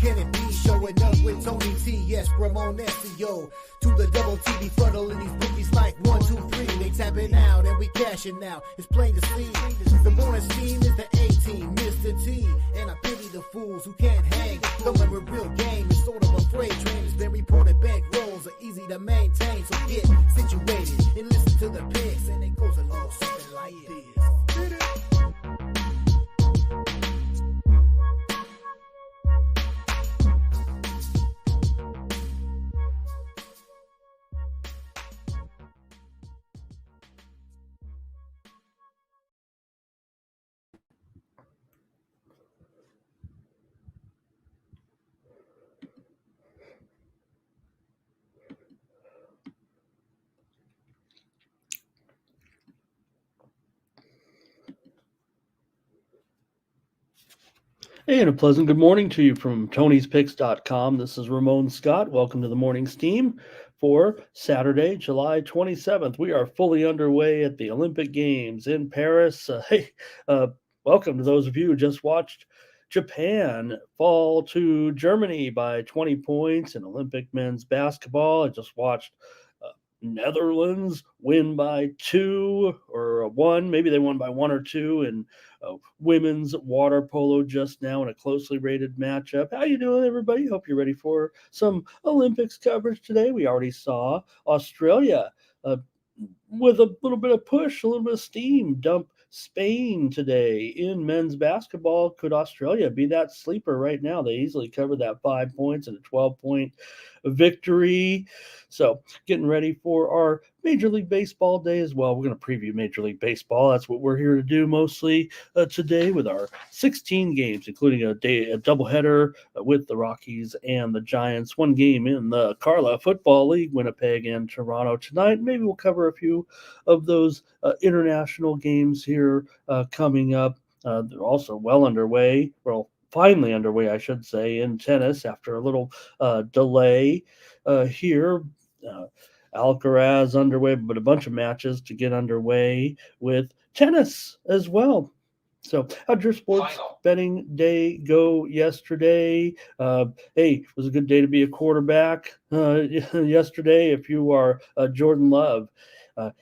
can it be? Showing up with Tony T, yes, Ramon SEO. To the double T, befuddling these bookies like 1, 2, 3. They tapping out and we cashing out. It's plain to see. The bonus team is the A-team, Mr. T. And I pity the fools who can't hang. Coming with real game is sort of a freight train. It's been reported back rolls are easy to maintain. So get situated and listen to the picks. And it goes a little something like this. And a pleasant good morning to you from Tony'sPicks.com. This is Ramon Scott. Welcome to the morning steam for Saturday, July 27th. We are fully underway at the Olympic Games in Paris. Welcome to those of you who just watched Japan fall to Germany by 20 points in Olympic men's basketball. I just watched Netherlands win by 2 or 1. Maybe they won by 1 or 2 in women's water polo just now in a closely rated matchup. How you doing, everybody? Hope you're ready for some Olympics coverage today. We already saw Australia with a little bit of push, a little bit of steam, dump Spain today in men's basketball. Could Australia be that sleeper right now? They easily covered that 5 points and a 12-point victory. So getting ready for our Major League Baseball day as well. We're going to preview Major League Baseball. That's what we're here to do mostly today with our 16 games, including a doubleheader with the Rockies and the Giants. One game in the Carla Football League, Winnipeg and Toronto tonight. Maybe we'll cover a few of those international games here coming up. They're also well underway. Well, finally underway, I should say, in tennis after a little delay here. Alcaraz underway, but a bunch of matches to get underway with tennis as well. So how'd your sports betting day go yesterday? It was a good day to be a quarterback yesterday if you are Jordan Love.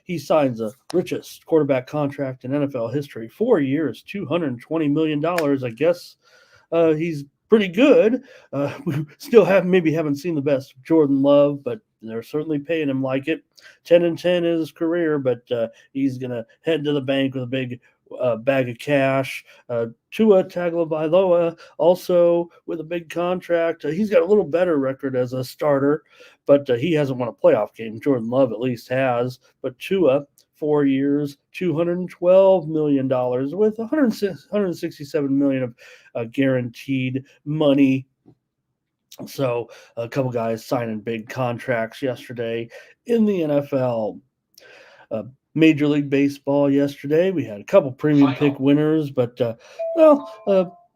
He signs the richest quarterback contract in NFL history, 4 years, $220 million. I guess he's pretty good. We still haven't seen the best of Jordan Love, but they're certainly paying him like it. 10-10 in his career, but he's going to head to the bank with a big bag of cash. Tua Tagovailoa also with a big contract. He's got a little better record as a starter, but he hasn't won a playoff game. Jordan Love at least has, but Tua, 4 years, $212 million with $167 million of guaranteed money. So a couple guys signing big contracts yesterday in the NFL. Major League Baseball yesterday, we had a couple premium pick winners, but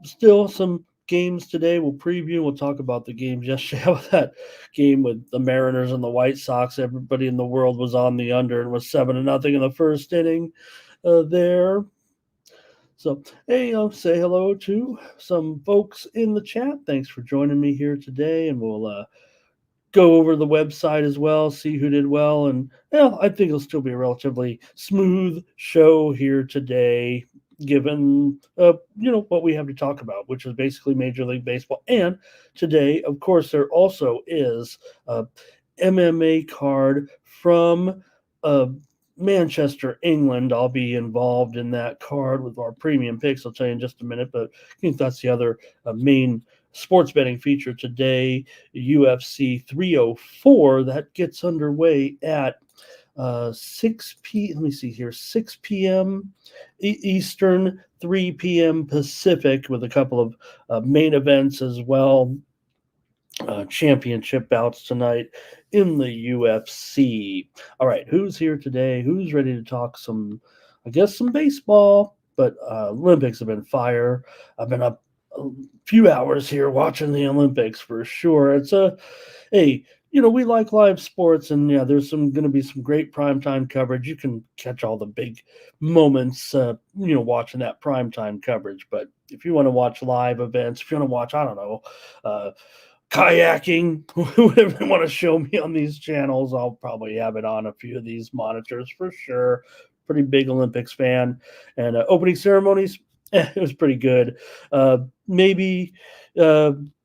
still some games today. We'll preview. We'll talk about the games yesterday. How about that game with the Mariners and the White Sox? Everybody in the world was on the under and was 7-0 in the first inning there. So, hey, I'll say hello to some folks in the chat. Thanks for joining me here today, and we'll go over the website as well, see who did well, and I think it'll still be a relatively smooth show here today, given what we have to talk about, which is basically Major League Baseball. And today, of course, there also is a MMA card from Manchester, England. I'll be involved in that card with our premium picks. I'll tell you in just a minute, but I think that's the other main sports betting feature today, UFC 304, that gets underway at 6 p.m. Eastern, 3 p.m. Pacific, with a couple of main events as well. Championship bouts tonight in the UFC. All right, who's here today? Who's ready to talk some baseball? But Olympics have been fire. I've been up a few hours here watching the Olympics for sure. It's we like live sports, and yeah, there's going to be some great primetime coverage. You can catch all the big moments, watching that primetime coverage. But if you want to watch live events, if you want to watch, I don't know, uh, kayaking, whatever they want to show me on these channels, I'll probably have it on a few of these monitors for sure. Pretty big Olympics fan, and opening ceremonies, it was pretty good. Maybe.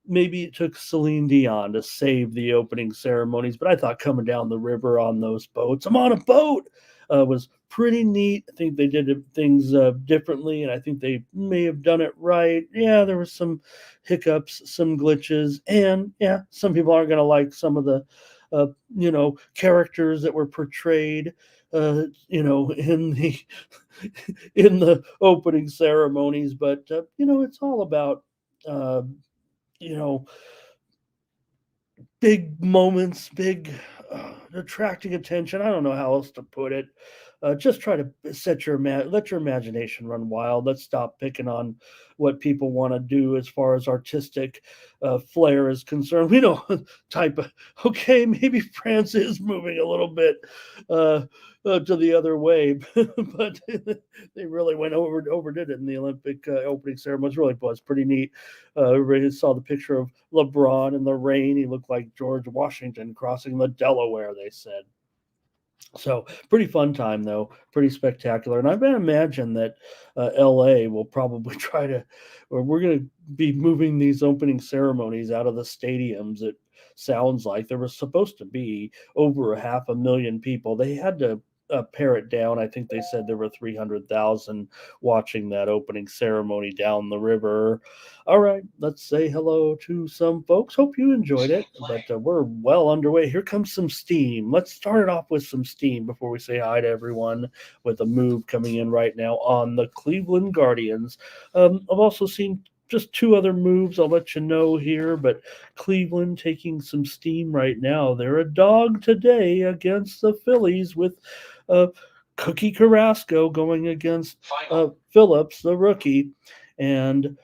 Maybe it took Celine Dion to save the opening ceremonies, but I thought coming down the river on those boats, I'm on a boat, was pretty neat. I think they did things differently, and I think they may have done it right. Yeah, there was some hiccups, some glitches, and yeah, some people aren't going to like some of the, characters that were portrayed, in the in the opening ceremonies. But it's all about. Uh, you know, big moments, big attracting attention. I don't know how else to put it. Just try to let your imagination run wild. Let's stop picking on what people want to do as far as artistic flair is concerned. We know type of okay, maybe France is moving a little bit uh, to the other way, but they really overdid it in the Olympic opening ceremony. It really was pretty neat. Everybody saw the picture of LeBron in the rain. He looked like George Washington crossing the Delaware, they said. So pretty fun time though, pretty spectacular, and I imagine that LA will probably try to, or we're going to be moving these opening ceremonies out of the stadiums. It sounds like there was supposed to be over 500,000 people. They had to pare it down. I think they said there were 300,000 watching that opening ceremony down the river. All right, let's say hello to some folks. Hope you enjoyed it, but we're well underway. Here comes some steam. Let's start it off with some steam before we say hi to everyone with a move coming in right now on the Cleveland Guardians. I've also seen just two other moves I'll let you know here, but Cleveland taking some steam right now. They're a dog today against the Phillies with uh, Cookie Carrasco going against Phillips, the rookie, and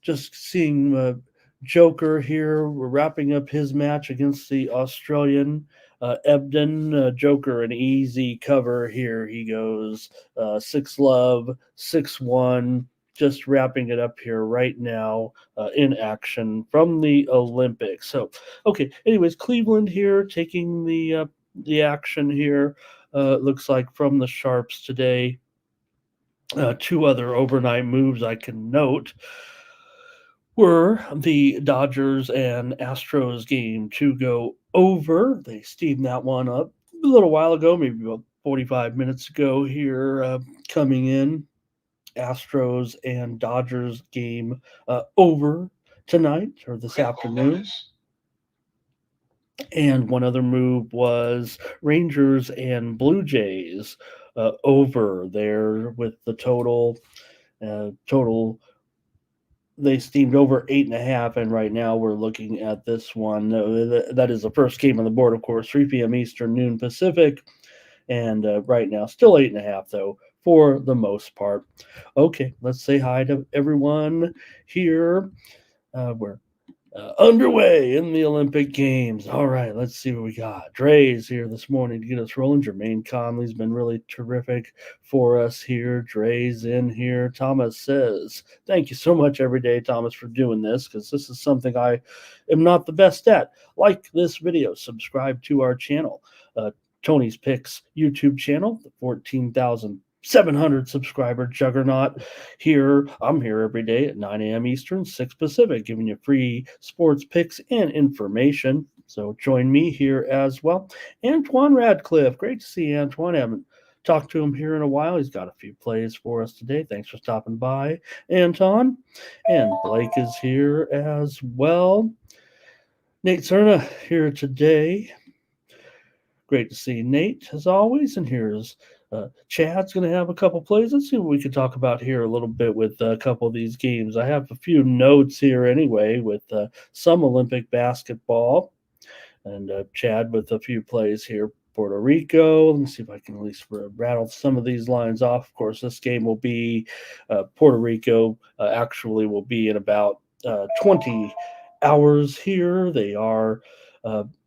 just seeing Joker here. We're wrapping up his match against the Australian Ebden. Joker, an easy cover here. He goes 6-love, 6-1. Just wrapping it up here right now in action from the Olympics. So, okay. Anyways, Cleveland here taking the action here. Looks like from the Sharps today. Two other overnight moves I can note were the Dodgers and Astros game to go over. They steamed that one up a little while ago, maybe about 45 minutes ago here, coming in. Astros and Dodgers game over tonight or this afternoon. And one other move was Rangers and Blue Jays over there with the total they steamed over 8.5, and right now we're looking at this one. That is the first game on the board, of course, 3 p.m. Eastern, noon Pacific, and right now still 8.5 though for the most part. Okay, let's say hi to everyone here. We're underway in the Olympic Games. All right, let's see what we got. Dre's here this morning to get us rolling. Jermaine Conley's been really terrific for us here. Dre's in here. Thomas says, thank you so much every day, Thomas, for doing this, because this is something I am not the best at. Like this video, subscribe to our channel. Tony's Picks YouTube channel, the 14,700 subscriber juggernaut here. I'm here every day at 9 a.m. Eastern, 6 Pacific, giving you free sports picks and information. So join me here as well. Antoine Radcliffe, great to see Antoine. I haven't talked to him here in a while. He's got a few plays for us today. Thanks for stopping by, Anton. And Blake is here as well. Nate Cerna here today. Great to see Nate, as always. And here's Chad's going to have a couple plays. Let's see what we can talk about here a little bit with a couple of these games. I have a few notes here anyway with some Olympic basketball. And Chad with a few plays here. Puerto Rico. Let me see if I can at least rattle some of these lines off. Of course, this game will be Puerto Rico actually will be in about 20 hours here. They are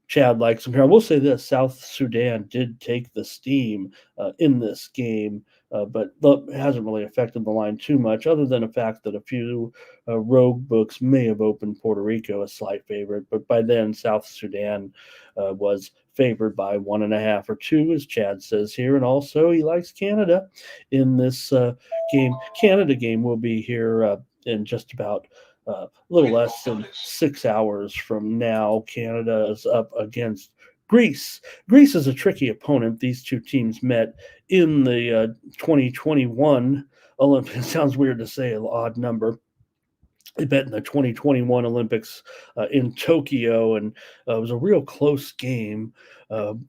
Chad likes them here. I will say this: South Sudan did take the steam in this game, but it hasn't really affected the line too much, other than the fact that a few rogue books may have opened Puerto Rico a slight favorite. But by then, South Sudan was favored by 1.5 or 2, as Chad says here, and also he likes Canada in this game. Canada game will be here in just about a little less than 6 hours from now. Canada is up against Greece. Greece is a tricky opponent. These two teams met in the 2021 Olympics. It sounds weird to say an odd number. They met in the 2021 Olympics in Tokyo, and it was a real close game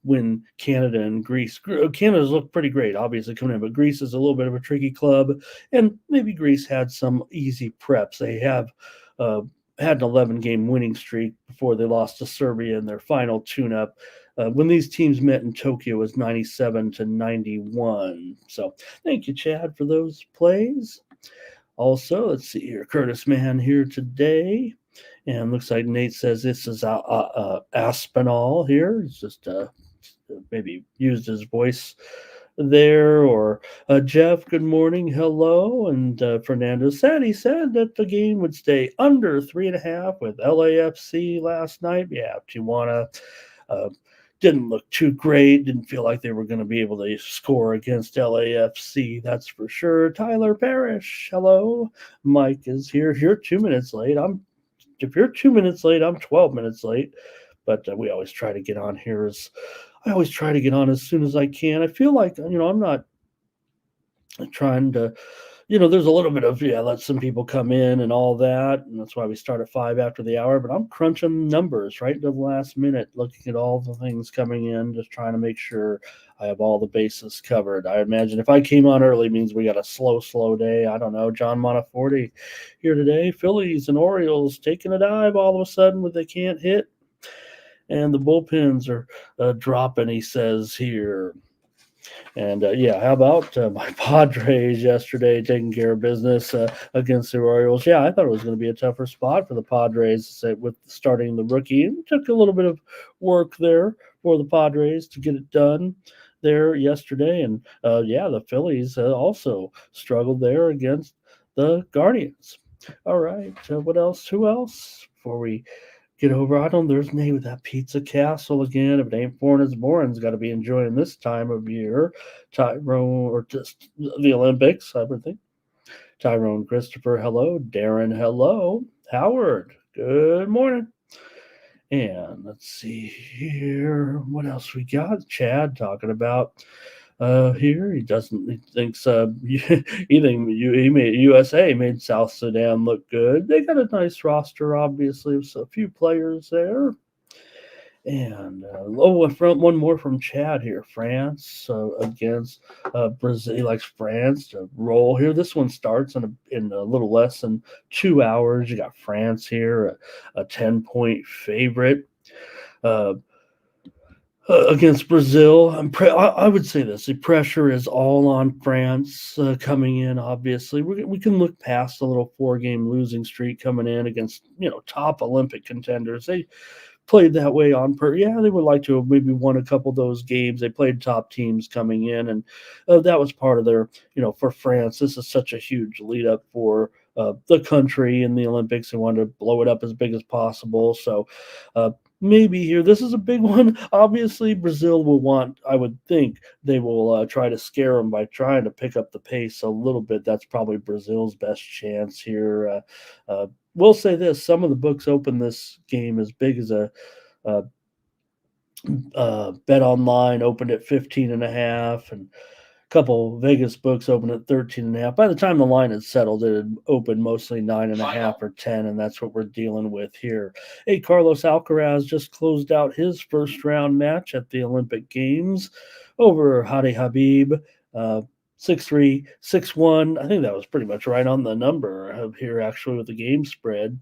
when Canada and Greece. Canada's looked pretty great, obviously, coming in, but Greece is a little bit of a tricky club, and maybe Greece had some easy preps. They have had an 11-game winning streak before they lost to Serbia in their final tune-up. When these teams met in Tokyo, it was 97-91. So thank you, Chad, for those plays. Also, let's see here, Curtis Mann here today, and looks like Nate says this is Aspinall here. He's just maybe used his voice there. Or Jeff, good morning, hello. And Fernando said he said that the game would stay under 3.5 with LAFC last night. Yeah, Tijuana didn't look too great. Didn't feel like they were going to be able to score against LAFC. That's for sure. Tyler Parrish, hello. Mike is here. If you're 2 minutes late, I'm 12 minutes late. But we always try to get on here I always try to get on as soon as I can. I feel like, I'm not trying to, there's a little bit of, let some people come in and all that. And that's why we start at 5 after the hour. But I'm crunching numbers right to the last minute, looking at all the things coming in, just trying to make sure I have all the bases covered. I imagine if I came on early means we got a slow day. I don't know. John Monaforte here today. Phillies and Orioles taking a dive all of a sudden when they can't hit. And the bullpens are dropping, he says here. And how about my Padres yesterday taking care of business against the Orioles? Yeah, I thought it was going to be a tougher spot for the Padres with starting the rookie. It took a little bit of work there for the Padres to get it done there yesterday. And the Phillies also struggled there against the Guardians. All right, what else? Who else before we get over? There's Nate with that Pizza Castle again. If it ain't foreign, Morin's got to be enjoying this time of year. Tyrone, or just the Olympics, I would think. Tyrone Christopher, hello. Darren, hello. Howard, good morning. And let's see here. What else we got? Chad talking about here. He thinks USA made South Sudan look good. They got a nice roster, obviously, with a few players there. And one more from Chad here. France against Brazil. He likes France to roll here. This one starts in a little less than 2 hours. You got France here, a 10-point favorite against Brazil. I would say this: the pressure is all on France coming in. Obviously, we can look past a little 4-game losing streak coming in against top Olympic contenders. They played that way on they would like to have maybe won a couple of those games. They played top teams coming in, and that was part of their, for France, this is such a huge lead up for the country in the Olympics. They wanted to blow it up as big as possible. So maybe here, this is a big one. Obviously, Brazil will I would think they will try to scare them by trying to pick up the pace a little bit. That's probably Brazil's best chance here. We'll say this: some of the books open this game as big as a Bet Online opened at 15.5, and a couple Vegas books opened at 13.5. By the time the line had settled, it had opened mostly 9.5 or 10, and that's what we're dealing with here. Hey, Carlos Alcaraz just closed out his first round match at the Olympic Games over Hadi Habib. 6-3, 6-1. I think that was pretty much right on the number here, actually, with the game spread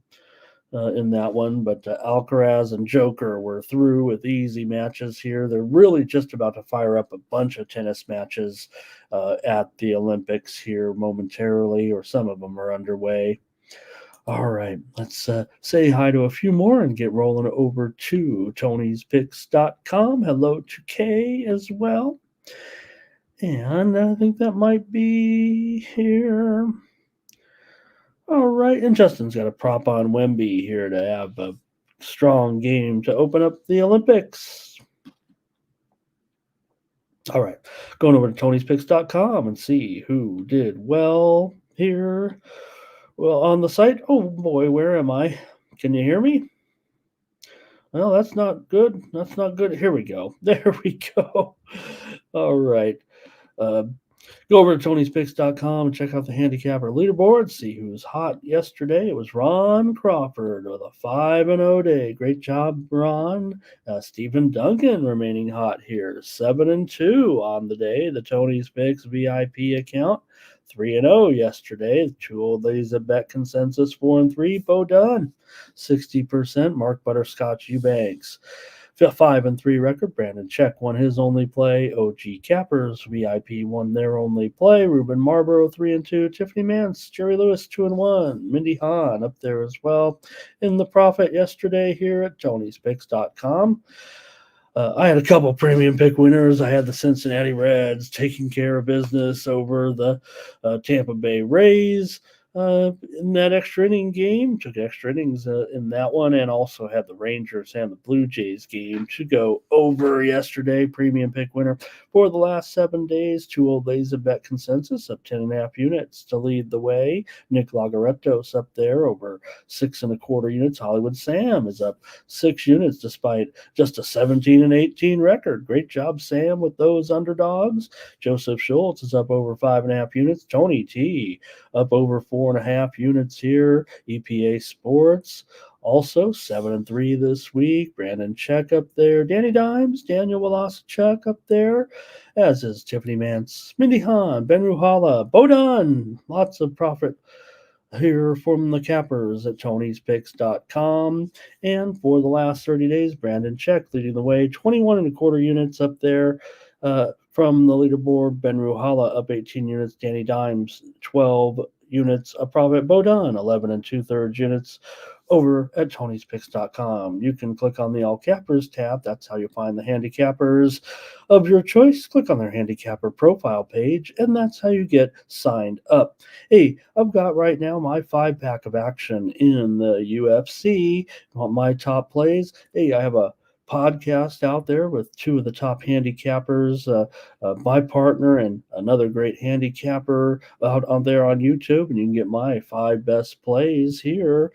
in that one. But Alcaraz and Joker were through with easy matches here. They're really just about to fire up a bunch of tennis matches at the Olympics here momentarily, or some of them are underway. All right, let's say hi to a few more and get rolling over to Tony'sPicks.com. Hello to Kay as well. And I think that might be here. All right, and Justin's got a prop on Wemby here to have a strong game to open up the Olympics. All right, going over to Tony'sPicks.com and see who did well here. Well, on the site, oh boy, where am I? Can you hear me? Well, that's not good. That's not good. Here we go. There we go. All right. Uh, Go over to Tony'sPicks.com and check out the handicapper leaderboard. See who's hot yesterday. It was Ron Crawford with a 5-0 day. Great job, Ron. Stephen Duncan remaining hot here. 7-2 on the day. The Tony's Picks VIP account. 3-0 yesterday. Two old ladies at Bet Consensus. 4-3. Bo Dunn. 60%. Mark Butterscotch Eubanks. 5-3 record. Brandon Check won his only play. OG Cappers VIP won their only play. Ruben Marlborough 3-2. Tiffany Mance, Jerry Lewis 2-1. Mindy Hahn up there as well. In the profit yesterday here at Tony'sPicks.com. I had a couple premium pick winners. I had the Cincinnati Reds taking care of business over the Tampa Bay Rays. In that extra inning game, took extra innings in that one, and also had the Rangers and the Blue Jays game to go over yesterday. Premium pick winner for the last 7 days. Two old ladies of Bet Consensus up 10.5 units to lead the way. Nick Lagarettos up there over 6.25 units. Hollywood Sam is up 6 units despite just a 17-18 record. Great job, Sam, with those underdogs. Joseph Schultz is up over 5.5 units. Tony T up over 4.5 units here. EPA Sports also 7-3 this week. Brandon Check up there. Danny Dimes, Daniel Welosachuk up there, as is Tiffany Mance, Mindy Hahn, Ben Ruhala, Bo Dunn. Lots of profit here from the cappers at Tony'sPicks.com. And for the last 30 days, Brandon Check leading the way, 21.25 units up there. From the leaderboard, Ben Ruhala up 18 units, Danny Dimes 12 units, a profit. Bo Dunn 11 2/3 units over at Tony'sPicks.com. You can click on the All Cappers tab. That's how you find the handicappers of your choice. Click on their handicapper profile page, and that's how you get signed up. Hey, I've got right now my 5-pack of action in the UFC. Want my top plays? Hey, I have a podcast out there with two of the top handicappers, my partner and another great handicapper out on there on YouTube, and you can get my 5 best plays here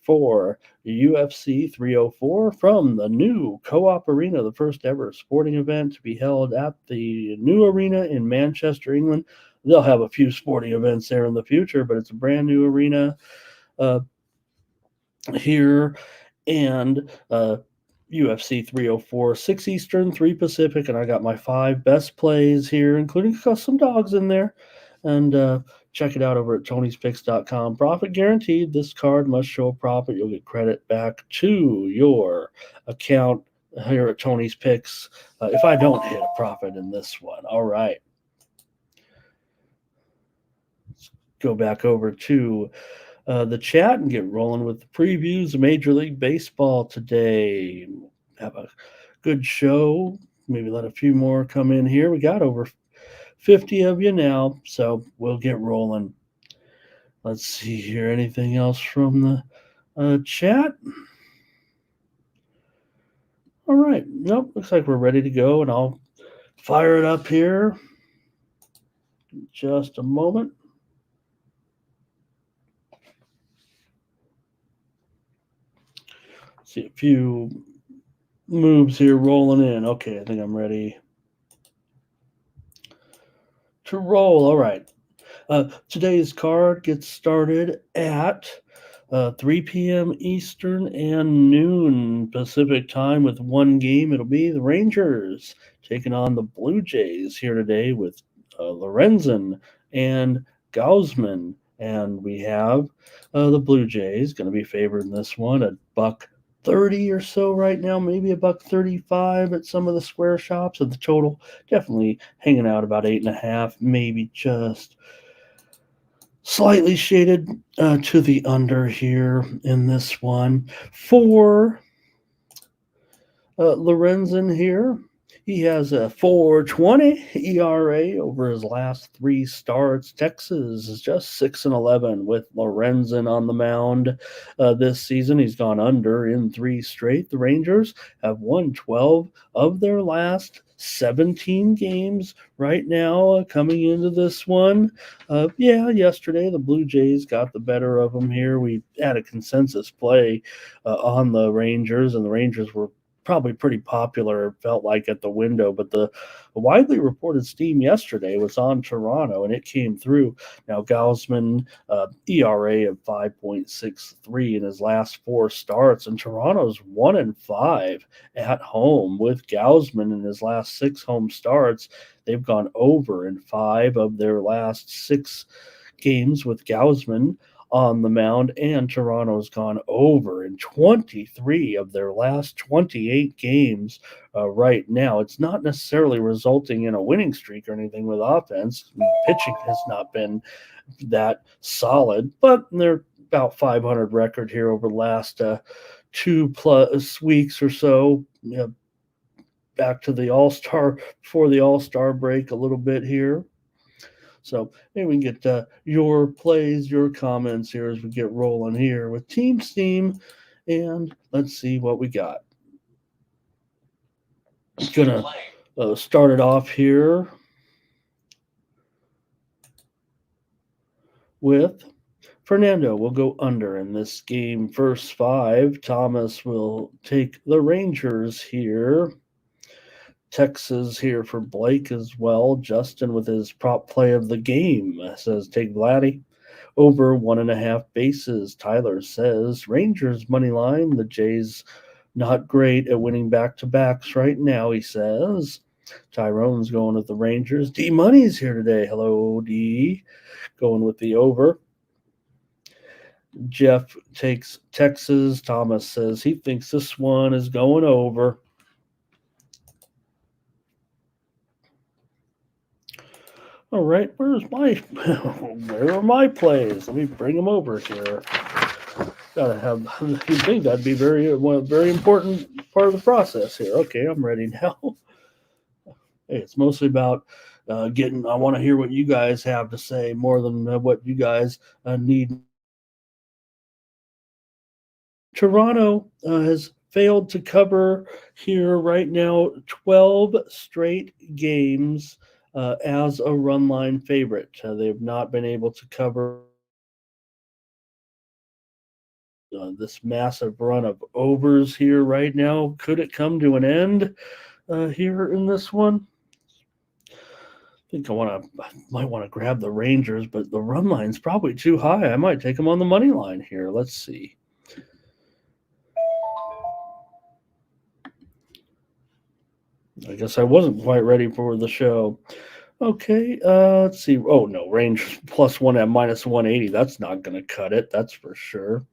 for UFC 304 from the new Co-op Arena, the first ever sporting event to be held at the new arena in Manchester, England. They'll have a few sporting events there in the future, but it's a brand new arena here, and UFC 304, 6 Eastern, 3 Pacific, and I got my 5 best plays here, including some dogs in there. And check it out over at Tony'sPicks.com. Profit guaranteed. This card must show a profit. You'll get credit back to your account here at Tony's Picks if I don't hit a profit in this one. All right. Let's go back over to the chat and get rolling with the previews of Major League Baseball today. Have a good show. Maybe let a few more come in here. We got over 50 of you now, so we'll get rolling. Let's see here. Anything else from the chat? All right. Nope. Looks like we're ready to go, and I'll fire it up here in just a moment. See a few moves here rolling in. Okay, I think I'm ready to roll. All right. Today's card gets started at 3 p.m. Eastern and noon Pacific time with one game. It'll be the Rangers taking on the Blue Jays here today with Lorenzen and Gausman. And we have the Blue Jays going to be favored in this one at $1.30 or so right now, maybe $1.35 at some of the square shops. At the total, definitely hanging out about 8.5, maybe just Slightly shaded to the under here in this one. For Lorenzen here, he has a 4.20 ERA over his last three starts. Texas is just 6-11 with Lorenzen on the mound this season. He's gone under in three straight. The Rangers have won 12 of their last 17 games right now coming into this one. Yesterday the Blue Jays got the better of them here. We had a consensus play on the Rangers, and the Rangers were probably pretty popular, felt like, at the window, but the widely reported steam yesterday was on Toronto, and it came through. Now, Gausman, ERA of 5.63 in his last four starts, and Toronto's 1-5 at home with Gausman in his last six home starts. They've gone over in five of their last six games with Gausman on the mound, and Toronto's gone over in 23 of their last 28 games right now. It's not necessarily resulting in a winning streak or anything with offense. I mean, pitching has not been that solid, but they're about 500 record here over the last 2+ weeks or so. Back to the All-Star, before the All-Star break a little bit here. So maybe we can get your plays, your comments here as we get rolling here with Team Steam, and let's see what we got. Gonna start it off here with Fernando. Will go under in this game. First five. Thomas will take the Rangers here. Texas here for Blake as well. Justin with his prop play of the game says take Vladdy over 1.5 bases. Tyler says Rangers money line. The Jays not great at winning back-to-backs right now, he says. Tyrone's going with the Rangers. D Money's here today. Hello, D. Going with the over. Jeff takes Texas. Thomas says he thinks this one is going over. All right, where are my plays? Let me bring them over here. Gotta have. You'd think that'd be very important part of the process here. Okay, I'm ready now. Hey, it's mostly about getting. I want to hear what you guys have to say more than what you guys need. Toronto has failed to cover here right now 12 straight games as a run line favorite. They've not been able to cover this massive run of overs here right now. Could it come to an end here in this one? I think I might want to grab the Rangers, but the run line's probably too high. I might take them on the money line here. Let's see. I guess I wasn't quite ready for the show. Okay, let's see. Oh, no, Rangers +1 at -180. That's not going to cut it. That's for sure.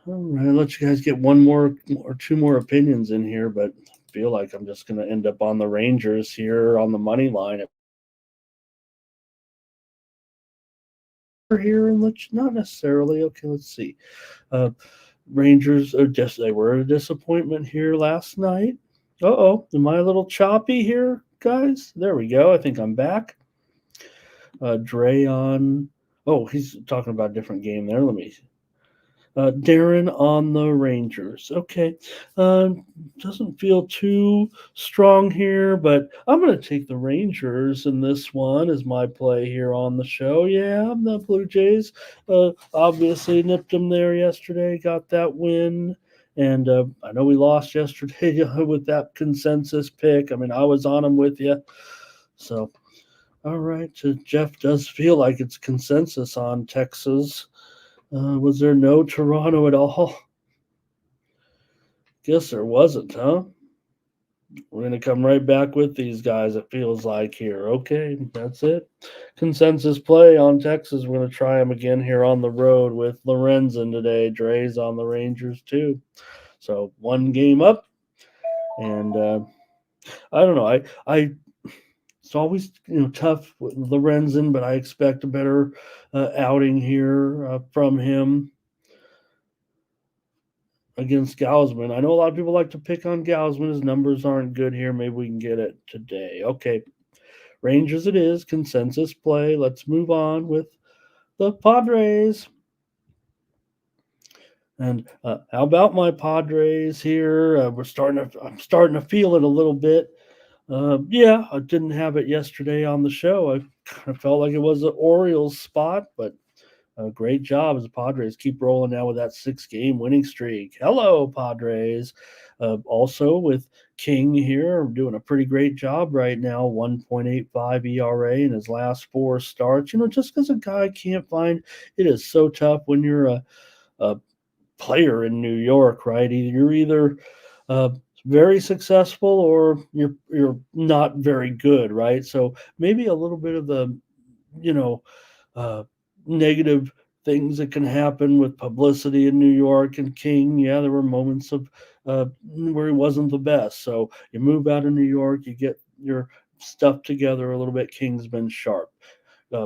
All right, I'll let you guys get one more or two more opinions in here, but I feel like I'm just going to end up on the Rangers here on the money line. Here, and let's not necessarily. Okay, let's see. Rangers they were a disappointment here last night. Am I a little choppy here, guys? There we go. I think I'm back. Dre on. Oh, he's talking about a different game there. Let me. Darren on the Rangers. Okay. Doesn't feel too strong here, but I'm going to take the Rangers in this one as my play here on the show. Yeah, the Blue Jays obviously nipped them there yesterday, got that win. And I know we lost yesterday with that consensus pick. I mean, I was on them with you. So, all right. Jeff does feel like it's consensus on Texas. Was there no Toronto at all? Guess there wasn't, huh? We're going to come right back with these guys, it feels like here. Okay, that's it. Consensus play on Texas. We're going to try them again here on the road with Lorenzen today. Dre's on the Rangers, too. So one game up. And I don't know. It's always tough with Lorenzen, but I expect a better outing here from him against Gausman. I know a lot of people like to pick on Gausman. His numbers aren't good here. Maybe we can get it today. Okay, Rangers it is. Consensus play. Let's move on with the Padres. And how about my Padres here? I'm starting to feel it a little bit. Yeah, I didn't have it yesterday on the show. I kind of felt like it was an Orioles spot, but great job as the Padres keep rolling now with that 6-game winning streak. Hello, Padres. Also with King here, doing a pretty great job right now. 1.85 ERA in his last 4 starts. Just because a guy can't find it is so tough when you're a player in New York, right? You're either uh, very successful or you're not very good, right? So maybe a little bit of the you know uh, negative things that can happen with publicity in New York and King. Yeah, there were moments of where he wasn't the best. So you move out of New York, you get your stuff together a little bit. King's been sharp.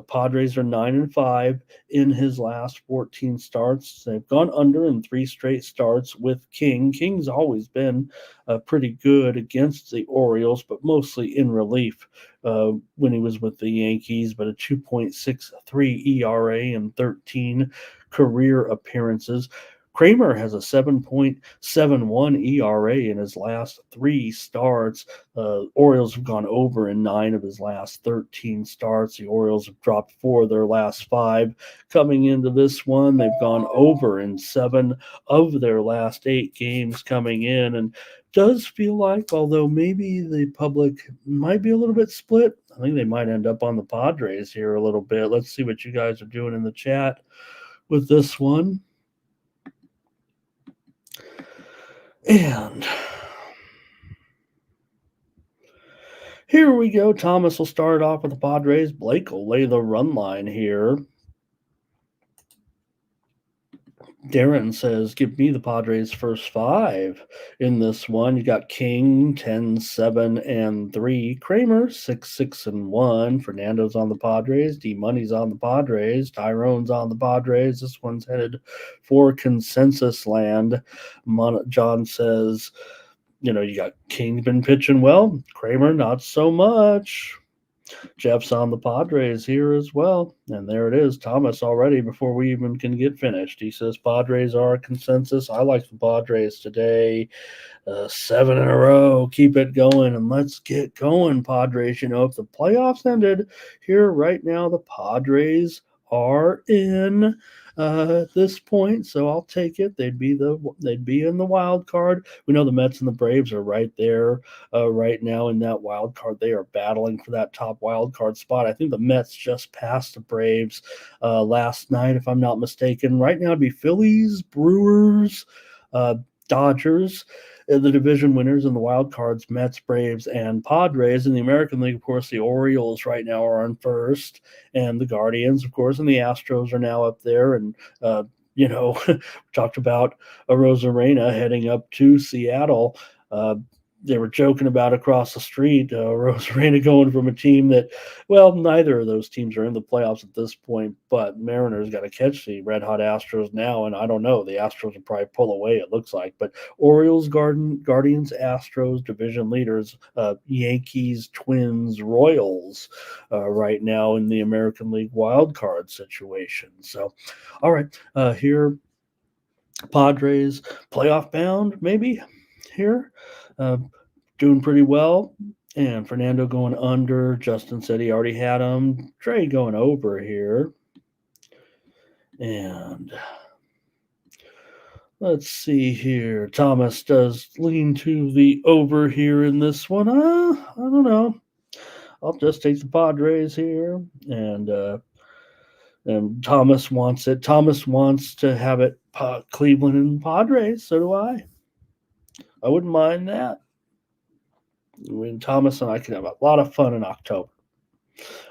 Padres are 9-5 in his last 14 starts. They've gone under in 3 straight starts with King. King's always been pretty good against the Orioles, but mostly in relief when he was with the Yankees. But a 2.63 ERA and 13 career appearances. Kramer has a 7.71 ERA in his last 3 starts. Orioles have gone over in 9 of his last 13 starts. The Orioles have dropped 4 of their last 5. Coming into this one, they've gone over in 7 of their last 8 games coming in. And does feel like, although maybe the public might be a little bit split, I think they might end up on the Padres here a little bit. Let's see what you guys are doing in the chat with this one. And here we go. Thomas will start off with the Padres. Blake will lay the run line here. Darren says, give me the Padres' first 5 in this one. You got King, 10, 7, and 3. Kramer, 6, 6, and 1. Fernando's on the Padres. D-Money's on the Padres. Tyrone's on the Padres. This one's headed for consensus land. John says, you got King been pitching well. Kramer, not so much. Jeff's on the Padres here as well. And there it is. Thomas already before we even can get finished. He says Padres are a consensus. I like the Padres today. 7 in a row. Keep it going and let's get going, Padres. If the playoffs ended here right now, the Padres are in at this point, so I'll take it. They'd be in the wild card. We know the Mets and the Braves are right there right now in that wild card. They are battling for that top wild card spot. I think the Mets just passed the Braves last night, if I'm not mistaken. Right now it'd be Phillies, Brewers, Dodgers, the division winners in the wild cards, Mets, Braves, and Padres. In the American League, of course, the Orioles right now are on first, and the Guardians, of course, and the Astros are now up there. And, we talked about Rosarena heading up to Seattle. They were joking about across the street, Rosarena going from a team that, well, neither of those teams are in the playoffs at this point, but Mariners got to catch the red-hot Astros now, and I don't know. The Astros will probably pull away, it looks like. But Orioles, Guardians, Astros, division leaders, Yankees, Twins, Royals right now in the American League wild card situation. So, all right, here, Padres playoff bound, maybe here. Doing pretty well. And Fernando going under. Justin said he already had him. Trey going over here. And let's see here. Thomas does lean to the over here in this one. I don't know. I'll just take the Padres here. And Thomas wants it. Thomas wants to have it Cleveland and Padres. So do I. I wouldn't mind that. When Thomas and I can have a lot of fun in October.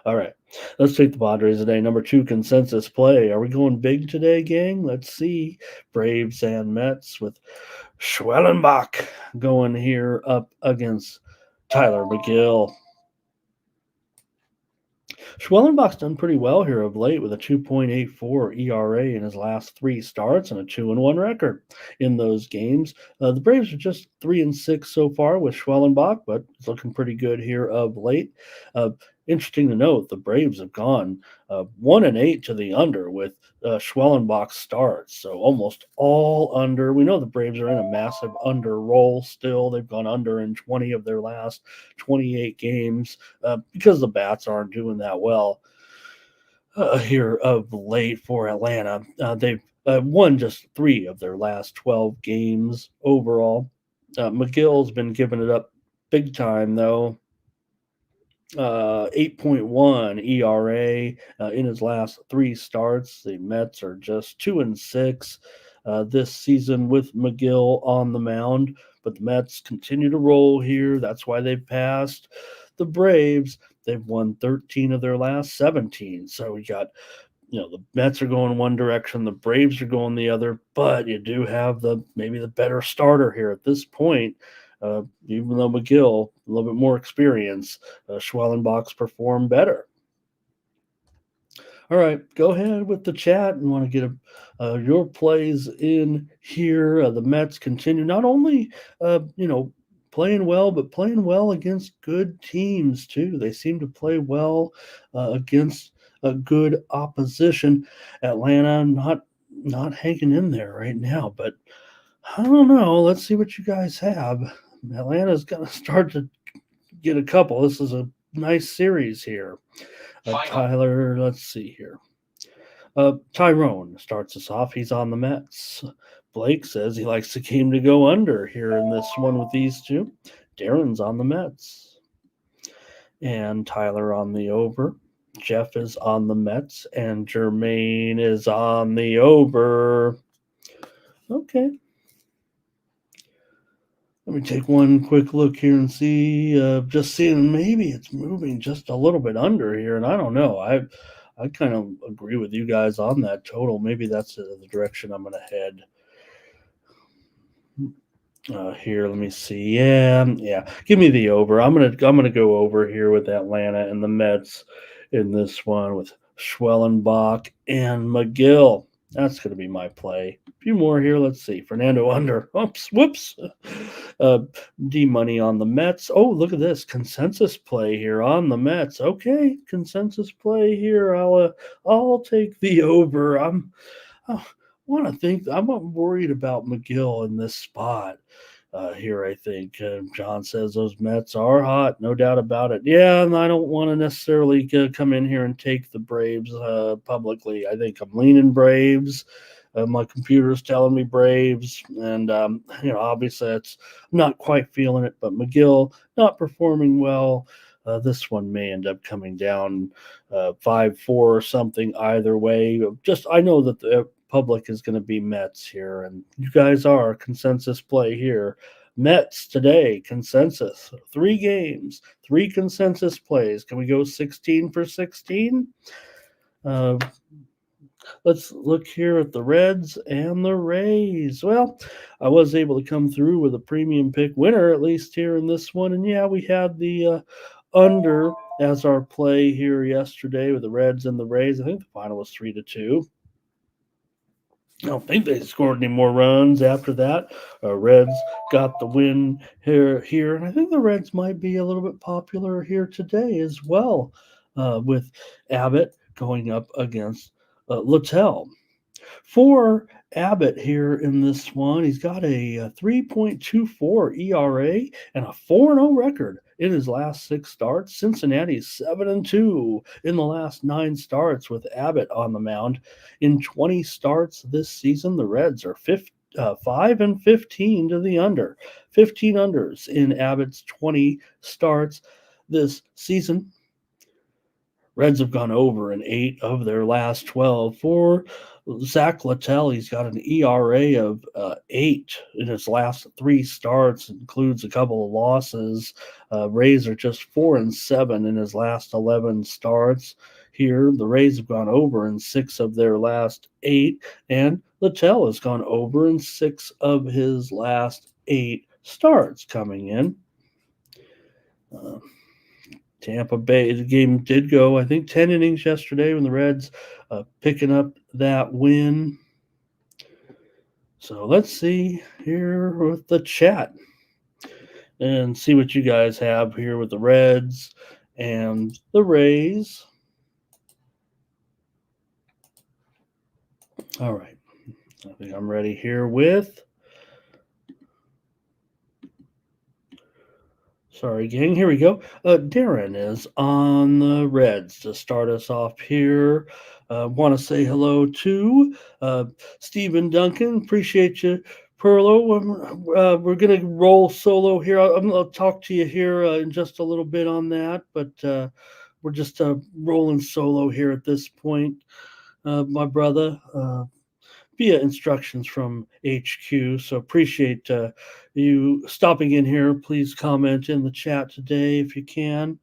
All right, let's take the Padres today. Number 2 consensus play. Are we going big today, gang? Let's see. Braves and Mets with Schwellenbach going here up against Tyler McGill. Schwellenbach's done pretty well here of late with a 2.84 ERA in his last 3 starts and a 2-1 record in those games. The Braves are just 3-6 so far with Schwellenbach, but it's looking pretty good here of late. Uh, Interesting to note, the Braves have gone 1-8 to the under with Schwellenbach starts, so almost all under. We know the Braves are in a massive under roll still. They've gone under in 20 of their last 28 games because the bats aren't doing that well here of late for Atlanta. They've won just 3 of their last 12 games overall. McGill's been giving it up big time, though. 8.1 ERA in his last 3 starts. The Mets are just 2-6 this season with McGill on the mound, but the Mets continue to roll here. That's why they've passed the Braves. They've won 13 of their last 17. So we got, the Mets are going one direction, the Braves are going the other, but you do have maybe the better starter here at this point. Even though McGill, a little bit more experience, Schwellenbach's performed better. All right, go ahead with the chat and want to get your plays in here. The Mets continue not only, playing well, but playing well against good teams too. They seem to play well against a good opposition. Atlanta not hanging in there right now, but I don't know. Let's see what you guys have. Atlanta's going to start to get a couple. This is a nice series here. Tyler, let's see here. Tyrone starts us off. He's on the Mets. Blake says he likes the game to go under here in this one with these two. Darren's on the Mets. And Tyler on the over. Jeff is on the Mets. And Jermaine is on the over. Okay. Let me take one quick look here and see, just seeing maybe it's moving just a little bit under here, and I don't know. I kind of agree with you guys on that total. Maybe that's the direction I'm going to head. Here, let me see. Yeah. Give me the over. I'm gonna go over here with Atlanta and the Mets in this one with Schwellenbach and McGill. That's going to be my play. A few more here. Let's see. Fernando under. Oops. Whoops. D money on the Mets. Oh, look at this consensus play here on the Mets. Okay, consensus play here. I'll take the over. I want to think. I'm not worried about McGill in this spot. Here, I think John says those Mets are hot, no doubt about it. Yeah, and I don't want to necessarily come in here and take the Braves publicly. I think I'm leaning Braves. My computer's telling me Braves, and obviously I'm not quite feeling it. But McGill not performing well. This one may end up coming down 5-4 or something either way. I know that the public is going to be Mets here, and you guys are consensus play here. Mets today, consensus, 3 games, 3 consensus plays. Can we go 16 for 16? Let's look here at the Reds and the Rays. Well, I was able to come through with a premium pick winner, at least here in this one. And yeah, we had the under as our play here yesterday with the Reds and the Rays. I think the final was 3-2. I don't think they scored any more runs after that. Reds got the win here, and I think the Reds might be a little bit popular here today as well, with Abbott going up against Littell. For Abbott here in this one, he's got a 3.24 ERA and a 4-0 record in his last 6 starts. Cincinnati's 7-2 in the last 9 starts with Abbott on the mound. In 20 starts this season, the Reds are 5-15 to the under. 15 unders in Abbott's 20 starts this season. Reds have gone over in 8 of their last 12. For Zach Littell, he's got an ERA of 8 in his last 3 starts, includes a couple of losses. Rays are just 4-7 in his last 11 starts. Here, the Rays have gone over in 6 of their last 8, and Littell has gone over in 6 of his last 8 starts coming in. Tampa Bay, the game did go, I think, 10 innings yesterday when the Reds picking up that win. So let's see here with the chat and see what you guys have here with the Reds and the Rays. All right. I think I'm ready here with. Sorry, gang. Here we go. Darren is on the Reds to start us off here. Want to say hello to Stephen Duncan. Appreciate you, Perlo. We're going to roll solo here. I'll talk to you here in just a little bit on that, but we're just rolling solo here at this point, my brother. Via instructions from HQ. So appreciate you stopping in here. Please comment in the chat today if you can.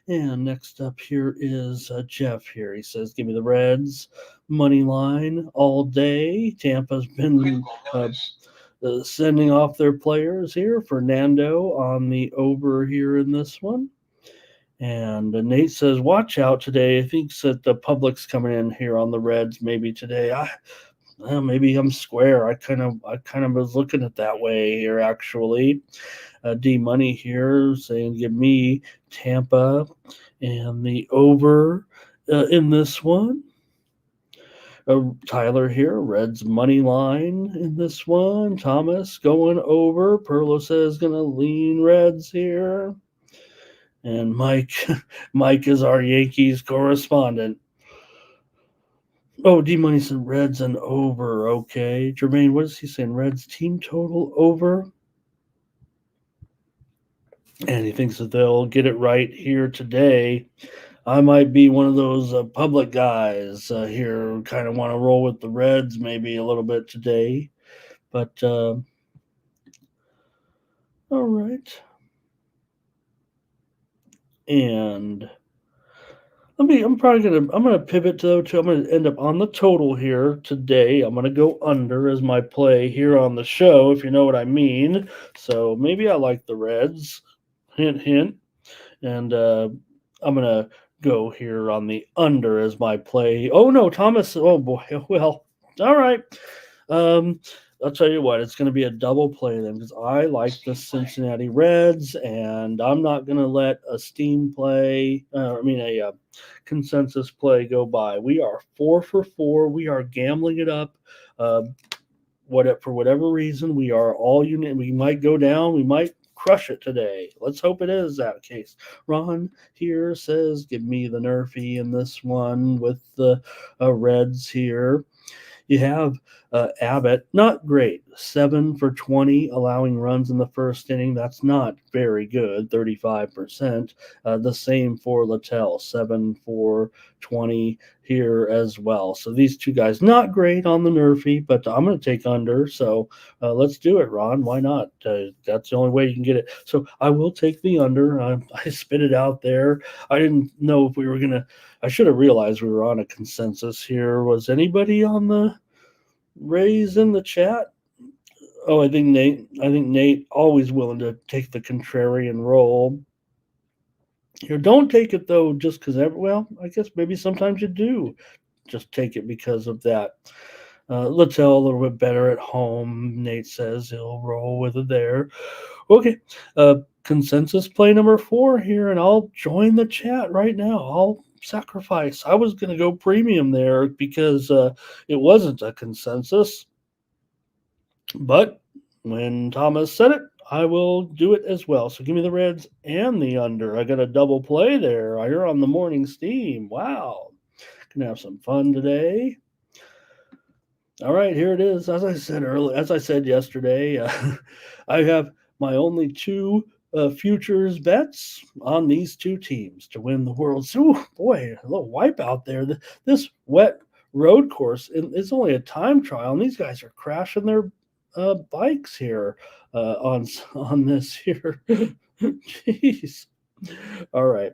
And next up here is Jeff here. He says, give me the Reds money line all day. Tampa's been sending off their players here. Fernando on the over here in this one. And Nate says, watch out today. He thinks that the public's coming in here on the Reds maybe today. Maybe I'm square. I kind of was looking at that way here actually. D Money here saying give me Tampa and the over in this one. Tyler here, Reds money line in this one. Thomas going over. Perlo says gonna lean Reds here. And Mike is our Yankees correspondent. Oh, D Money said Reds and over. Okay. Jermaine, what is he saying? Reds team total over. And he thinks that they'll get it right here today. I might be one of those public guys here, kind of want to roll with the Reds maybe a little bit today. But, all right. And I'm gonna pivot I'm gonna end up on the total here today. I'm gonna go under as my play here on the show, if you know what I mean. So maybe I like the Reds. Hint, hint. And I'm gonna go here on the under as my play. Oh no, Thomas. Oh boy. Well, all right. I'll tell you what, it's going to be a double play then because I like the Cincinnati Reds, and I'm not going to let a steam play, a consensus play go by. We are 4 for 4. We are gambling it up. For whatever reason, we are all unit. We might go down. We might crush it today. Let's hope it is that case. Ron here says, give me the Nerfy in this one with the Reds here. You have Abbott, not great. 7 for 20, allowing runs in the first inning. That's not very good, 35%. The same for Littell, 7 for 20 here as well. So these two guys, not great on the Nerfy, but I'm going to take under. So let's do it, Ron. Why not? That's the only way you can get it. So I will take the under. I spit it out there. I didn't know if we were going to. I should have realized we were on a consensus here. Was anybody on the Rays in the chat? Oh, I think Nate always willing to take the contrarian role. Here, don't take it though, just because. I guess maybe sometimes you do. Just take it because of that. Littell a little bit better at home. Nate says he'll roll with it there. Okay, consensus play number 4 here, and I'll join the chat right now. I'll sacrifice. I was going to go premium there because it wasn't a consensus. But when Thomas said it, I will do it as well. So give me the Reds and the under. I got a double play there. You're on the morning steam. Wow. Gonna have some fun today. All right, here it is. As I said yesterday, I have my only 2 futures bets on these 2 teams to win the World Series. Boy, a little wipeout there. This wet road course, it's only a time trial, and these guys are crashing their bikes here on this here. Jeez. All right.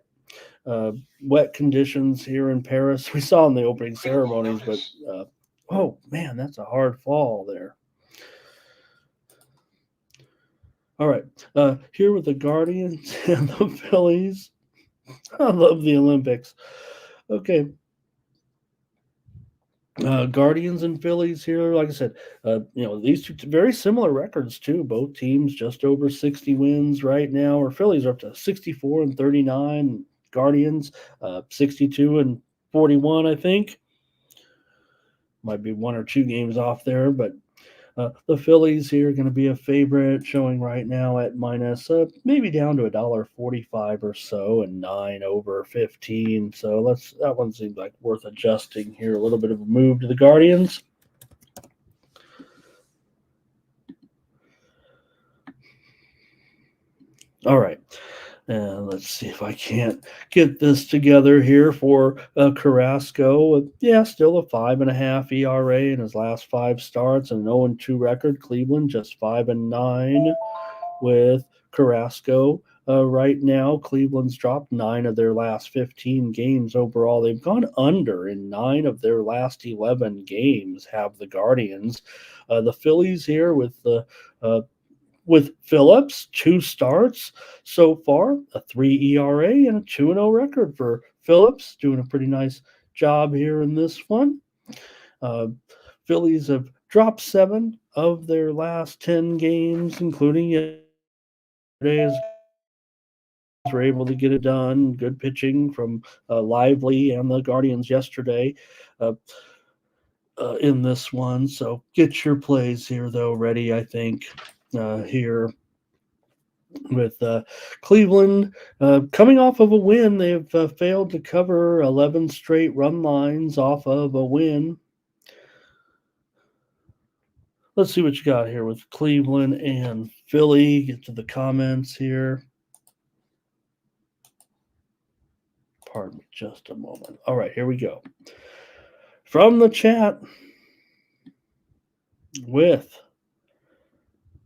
Wet conditions here in Paris. We saw in the opening ceremonies, but oh man, that's a hard fall there. All right, here with the Guardians and the Phillies. I love the Olympics. Okay. Guardians and Phillies here, like I said, these two very similar records too. Both teams just over 60 wins right now. Or Phillies are up to 64 and 39. Guardians 62 and 41, I think. Might be one or two games off there, but the Phillies here are going to be a favorite, showing right now at minus maybe down to $1.45 or so, and 9 over 15. So that one seems like worth adjusting here. A little bit of a move to the Guardians. All right. Let's see if I can't get this together here for Carrasco. Yeah, still a 5.5 ERA in his last 5 starts, and an 0-2 record. Cleveland just 5-9 with Carrasco. Right now, Cleveland's dropped 9 of their last 15 games overall. They've gone under in 9 of their last 11 games. Have the Guardians, the Phillies here with Phillips, 2 starts so far, a 3 ERA and a 2-0 record for Phillips, doing a pretty nice job here in this one. Phillies have dropped 7 of their last 10 games, including yesterday's. Were able to get it done. Good pitching from Lively and the Guardians yesterday. In this one. So get your plays here, though, ready, I think, here with Cleveland. Coming off of a win. They've failed to cover 11 straight run lines off of a win. Let's see what you got here with Cleveland and Philly. Get to the comments here. Pardon me just a moment. All right, here we go. From the chat with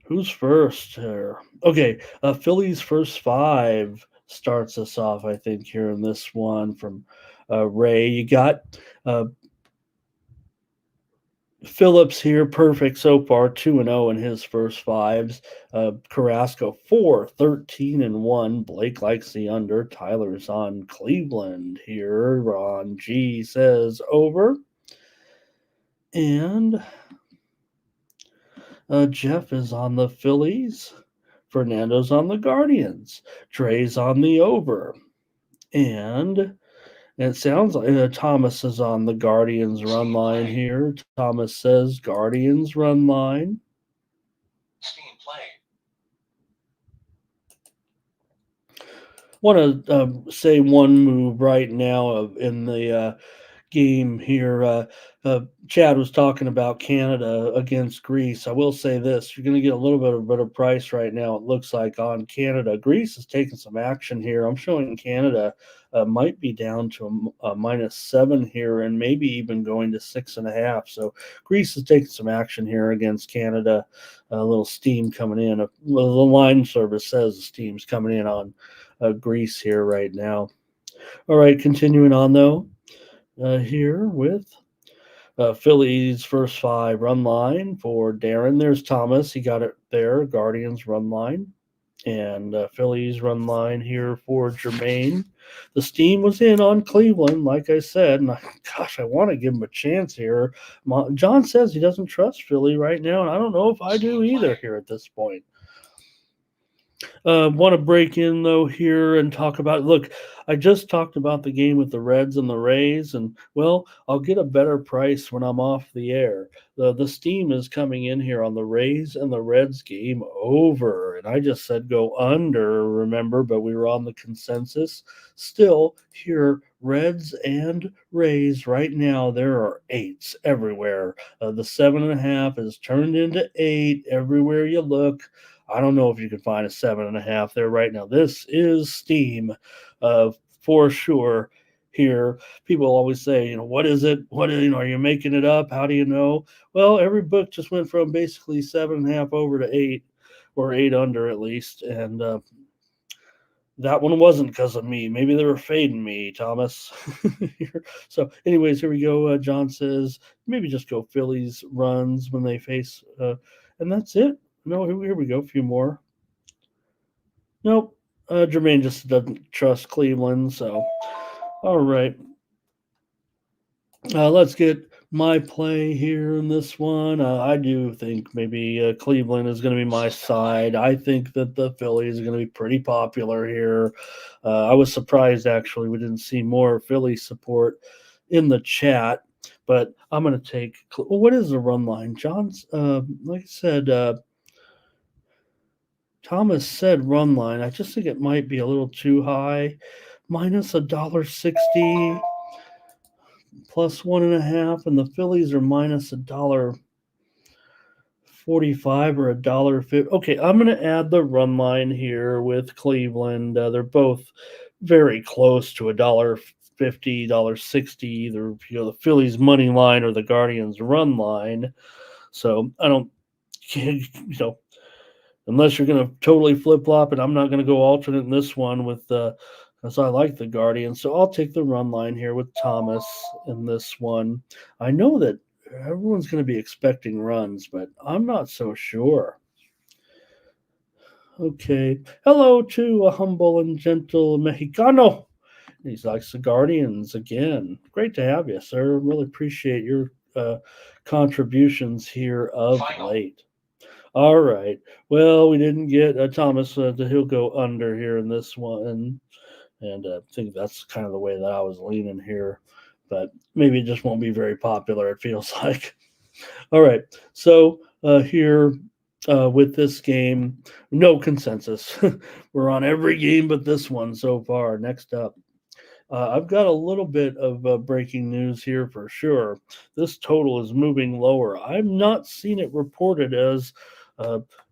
who's first here? Okay, Philly's first 5 starts us off, I think, here in this one from Ray. You got Phillips here, perfect so far, 2-0 in his first 5s. Carrasco 4-13-1. Blake likes the under. Tyler's on Cleveland here. Ron G says over. And Jeff is on the Phillies. Fernando's on the Guardians. Dre's on the over. And it sounds like Thomas is on the Guardians run line here. Thomas says Guardians run line. Want to say one move right now in the game here. Chad was talking about Canada against Greece. I will say this: you're going to get a little bit of a better price right now, it looks like, on Canada. Greece is taking some action here. I'm showing Canada might be down to a -7 here, and maybe even going to 6.5. So Greece is taking some action here against Canada. A little steam coming in. The line service says the steam's coming in on Greece here right now. All right, continuing on though. Here with Phillies first 5 run line for Darren. There's Thomas. He got it there. Guardians run line. And Phillies run line here for Jermaine. The steam was in on Cleveland, like I said. And I want to give him a chance here. John says he doesn't trust Philly right now, and I don't know if I do either here at this point. Want to break in though here and talk about, look, I just talked about the game with the Reds and the Rays, and well, I'll get a better price when I'm off the air. The steam is coming in here on the Rays and the Reds game over, and I just said go under, remember, but we were on the consensus. Still here, Reds and Rays right now, there are 8s everywhere. The 7.5 is turned into 8 everywhere you look. I don't know if you can find a 7.5 there right now. This is steam for sure here. People always say, what is it? Are you making it up? How do you know? Well, every book just went from basically 7.5 over to 8, or 8 under at least. And that one wasn't because of me. Maybe they were fading me, Thomas. So anyways, here we go. John says, maybe just go Phillies runs when they face, and that's it. No, here we go. A few more. Nope. Jermaine just doesn't trust Cleveland. So, all right. Let's get my play here in this one. I do think maybe Cleveland is going to be my side. I think that the Phillies are going to be pretty popular here. I was surprised, actually, we didn't see more Philly support in the chat. But I'm going to take. Well, what is the run line? John's, like I said, Thomas said run line. I just think it might be a little too high. Minus $1.60, plus 1.5, and the Phillies are minus $1.45 or $1.50. Okay, I'm going to add the run line here with Cleveland. They're both very close to $1.50, $1.60, either the Phillies money line or the Guardians run line. So I don't, unless you're going to totally flip flop, and I'm not going to go alternate in this one with because I like the Guardians. So I'll take the run line here with Thomas in this one. I know that everyone's going to be expecting runs, but I'm not so sure. Okay. Hello to a humble and gentle Mexicano. He likes the Guardians again. Great to have you, sir. Really appreciate your contributions here of late. All right. Well, we didn't get Thomas. He'll go under here in this one, and I think that's kind of the way that I was leaning here. But maybe it just won't be very popular. It feels like. All right. So here with this game, no consensus. We're on every game but this one so far. Next up. I've got a little bit of breaking news here for sure. This total is moving lower. I've not seen it reported as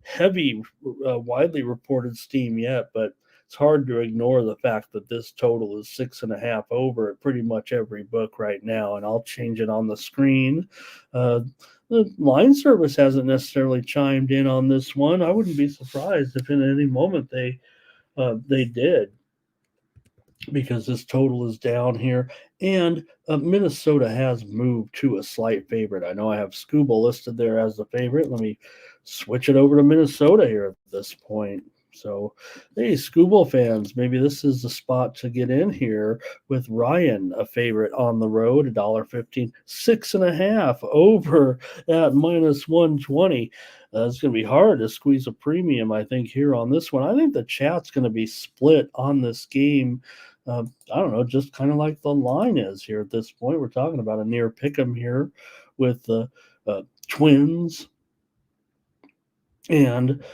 heavy, widely reported steam yet, but it's hard to ignore the fact that this total is 6.5 over at pretty much every book right now, and I'll change it on the screen. The line service hasn't necessarily chimed in on this one. I wouldn't be surprised if in any moment they did, because this total is down here. And Minnesota has moved to a slight favorite. I know I have Scooble listed there as the favorite. Let me switch it over to Minnesota here at this point. So, hey, Scooble fans, maybe this is the spot to get in here with Ryan, a favorite on the road, $1.15, 6.5 over at minus 120. It's going to be hard to squeeze a premium, I think, here on this one. I think the chat's going to be split on this game. I don't know, just kind of like the line is here at this point. We're talking about a near pick 'em here with the Twins and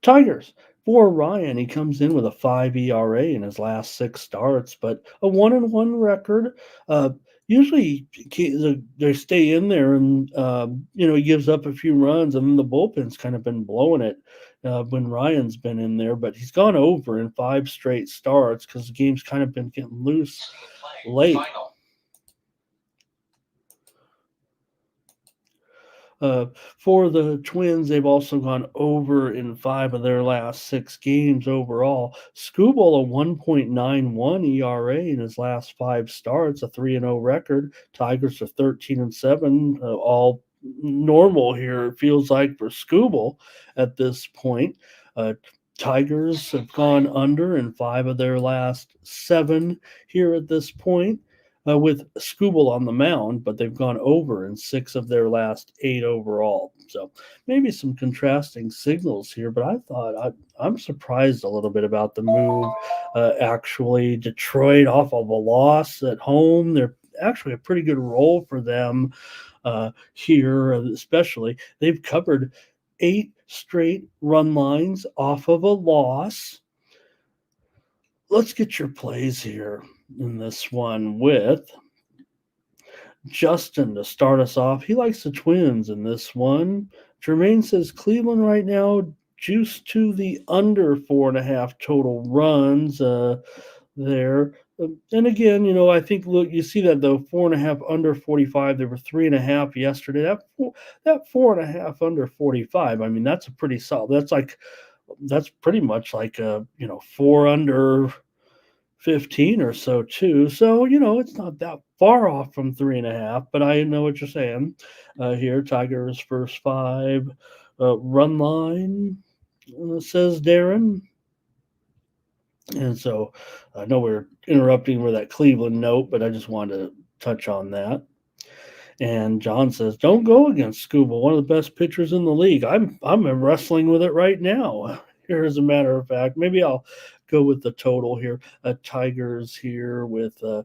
Tigers. For Ryan, he comes in with a 5 ERA in his last 6 starts, but a 1-1 record. Usually they stay in there, and he gives up a few runs, and then the bullpen's kind of been blowing it when Ryan's been in there. But he's gone over in 5 straight starts because the game's kind of been getting loose late. For the Twins, they've also gone over in 5 of their last 6 games overall. Scooble, a 1.91 ERA in his last 5 starts, a 3-0 record. Tigers are 13-7, all normal here, it feels like, for Scooble at this point. Tigers have gone under in 5 of their last 7 here at this point. With Scooble on the mound, but they've gone over in 6 of their last 8 overall. So maybe some contrasting signals here, but I thought I'm surprised a little bit about the move. Actually, Detroit off of a loss at home, they're actually a pretty good role for them here, especially. They've covered 8 straight run lines off of a loss. Let's get your plays here in this one with Justin to start us off. He likes the Twins in this one. Jermaine says Cleveland right now juiced to the under 4.5 total runs there. And again, I think, look, you see that though, 4.5 under 45. There were 3.5 yesterday. That 4.5 under 45. I mean, that's a pretty solid. That's pretty much like 4 under 15 or so too. So, it's not that far off from 3.5, but I know what you're saying here. Tigers first 5 run line, says Darren. And so I know we're interrupting with that Cleveland note, but I just wanted to touch on that. And John says, "Don't go against Scuba, one of the best pitchers in the league." I'm wrestling with it right now. Here, as a matter of fact, maybe I'll go with the total here. Tigers here with uh,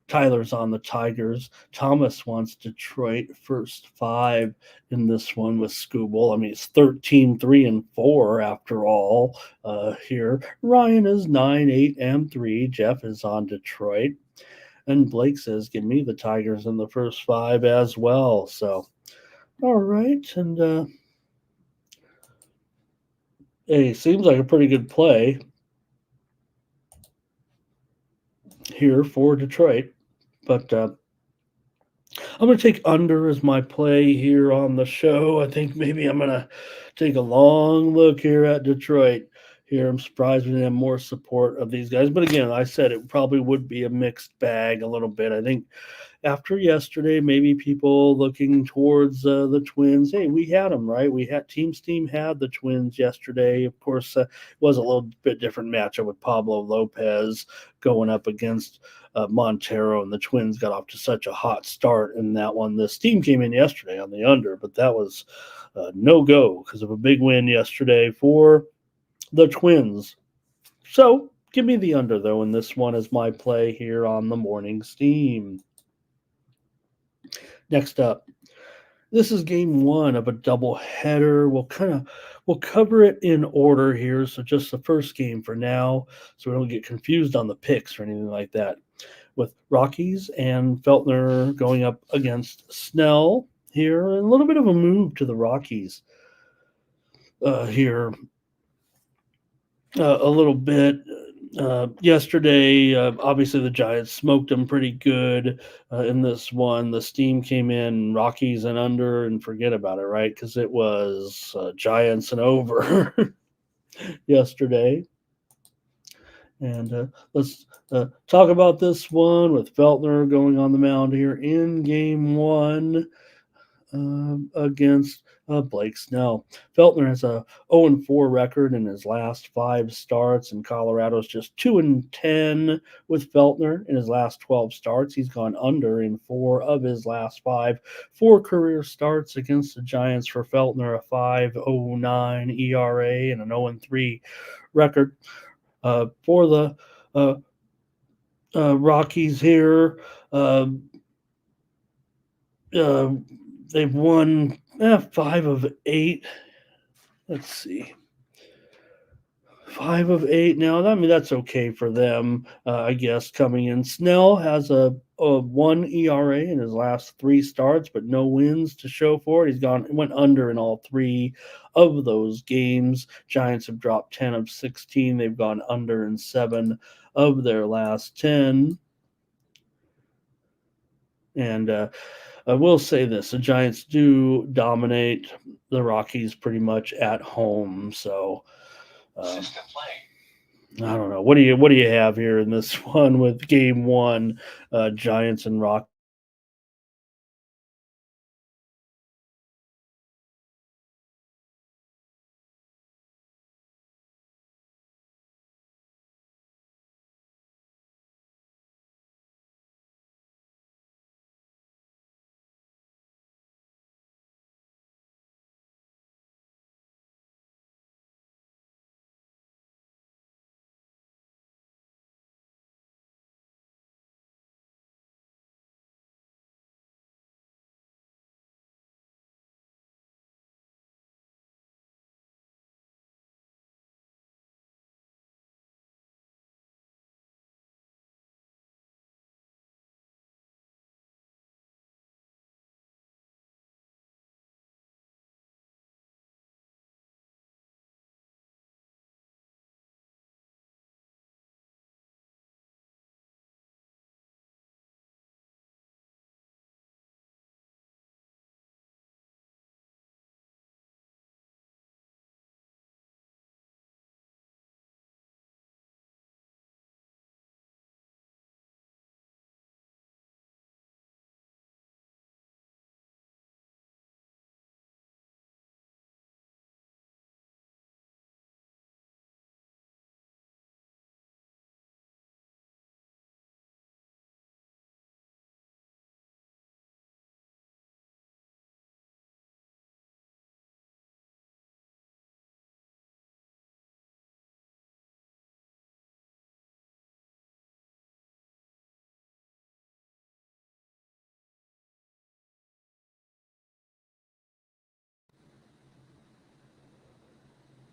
Tyler's on the Tigers. Thomas wants Detroit first five in this one with Scooble. I mean, it's 13-3-4 after all here. Ryan is 9-8-3. Jeff is on Detroit. And Blake says, give me the Tigers in the first five as well. So, all right. And hey, seems like a pretty good play here for Detroit. But I'm going to take under as my play here on the show. I think maybe I'm going to take a long look here at Detroit. Here, I'm surprised we didn't have more support of these guys. But again, I said it probably would be a mixed bag a little bit. I think after yesterday, maybe people looking towards the Twins. Hey, we had them, right? We had Team Steam had the Twins yesterday. Of course, it was a little bit different matchup with Pablo Lopez going up against Montero, and the Twins got off to such a hot start in that one. The Steam came in yesterday on the under, but that was no go because of a big win yesterday for the Twins. So give me the under, though, in this one as my play here on the morning Steam. Next up, this is game one of a doubleheader. We'll cover it in order here. So just the first game for now, so we don't get confused on the picks or anything like that. With Rockies and Feltner going up against Snell here, and a little bit of a move to the Rockies here. A little bit. Yesterday, obviously the Giants smoked them pretty good in this one. The steam came in, Rockies and under, and forget about it, right? Because it was Giants and over yesterday. And let's talk about this one with Feltner going on the mound here in game one against Blake Snell. Feltner has a 0-4 record in his last 5 starts, and Colorado's just 2-10 with Feltner in his last 12 starts. He's gone under in 4 of his last 5. 4 career starts against the Giants for Feltner, a 5.09 ERA and an 0-3 record. For the Rockies here, they've won 5 of 8. Let's see. 5 of 8 now. I mean, that's okay for them, I guess, coming in. Snell has a 1 ERA in his last 3 starts, but no wins to show for it. Went under in all 3 of those games. Giants have dropped 10 of 16. They've gone under in 7 of their last 10. And I will say this: the Giants do dominate the Rockies pretty much at home. So I don't know. What do you have here in this one with game one, Giants and Rockies?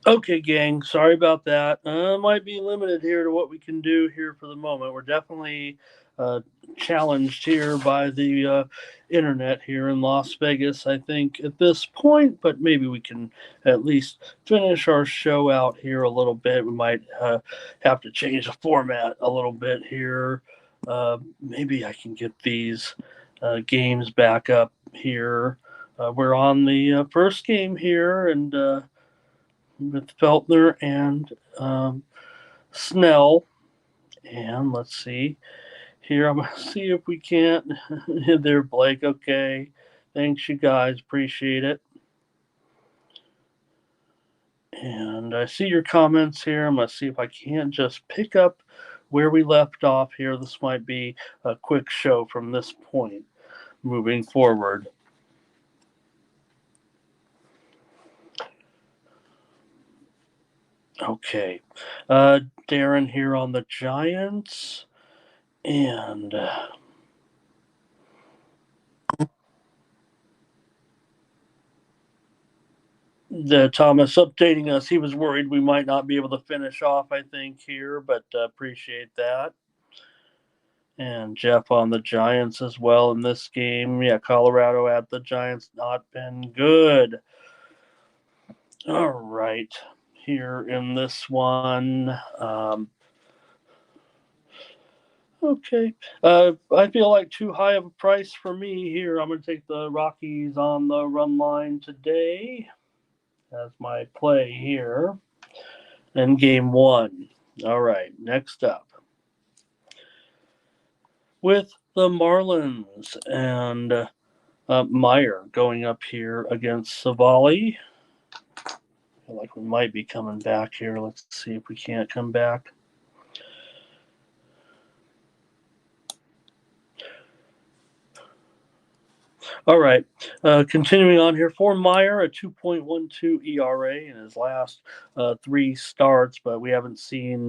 Okay, gang. Sorry about that. Might be limited here to what we can do here for the moment. We're definitely challenged here by the internet here in Las Vegas, I think, at this point, but maybe we can at least finish our show out here a little bit. We might have to change the format a little bit here. Maybe I can get these games back up here. We're on the first game here, and with Feltner and Snell. And let's see here. I'm going to see if we can't. There, Blake. Okay. Thanks, you guys. Appreciate it. And I see your comments here. I'm going to see if I can't just pick up where we left off here. This might be a quick show from this point moving forward. Okay. Darren here on the Giants. And Thomas updating us. He was worried we might not be able to finish off, I think, here, but appreciate that. And Jeff on the Giants as well in this game. Yeah, Colorado at the Giants, not been good. All right, here in this one. Okay. I feel like too high of a price for me here. I'm going to take the Rockies on the run line today as my play here in game one. All right, next up. With the Marlins and Meyer going up here against Savali. I feel like we might be coming back here. Let's see if we can't come back. All right, continuing on here for Meyer, a 2.12 ERA in his last three starts, but we haven't seen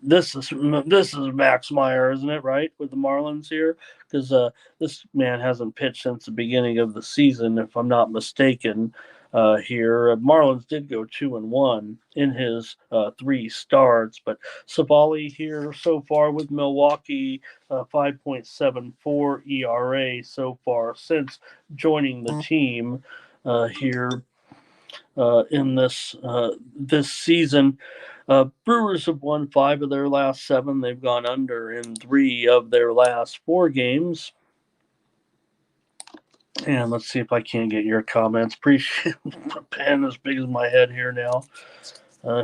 this is Max Meyer, isn't it? Right, with the Marlins here, because this man hasn't pitched since the beginning of the season, if I'm not mistaken. Here, Marlins did go 2-1 in his three starts, but Savali here so far with Milwaukee, 5.74 ERA so far since joining the team here in this season. Brewers have won 5 of their last 7. They've gone under in 3 of their last 4 games. And let's see if I can get your comments. Appreciate a pen as big as my head here now.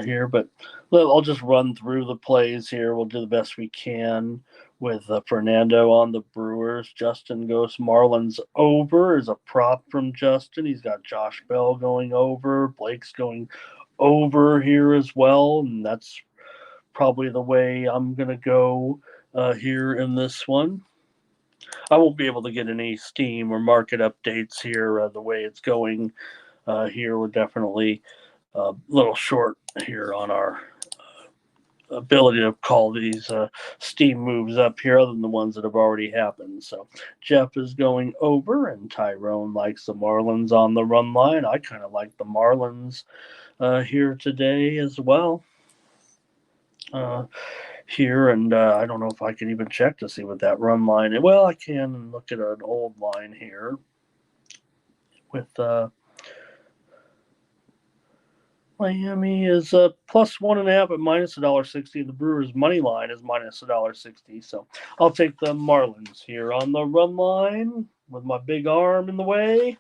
Here, but I'll just run through the plays here. We'll do the best we can with Fernando on the Brewers. Justin goes Marlins over is a prop from Justin. He's got Josh Bell going over. Blake's going over here as well, and that's probably the way I'm going to go here in this one. I won't be able to get any Steam or market updates here the way it's going here. We're definitely a little short here on our ability to call these Steam moves up here other than the ones that have already happened. So Jeff is going over, and Tyrone likes the Marlins on the run line. I kind of like the Marlins here today as well. Here, and I don't know if I can even check to see what that run line is. Well, I can look at an old line here with Miami is plus 1.5 at minus $1.60. The Brewers money line is minus $1.60. So I'll take the Marlins here on the run line with my big arm in the way.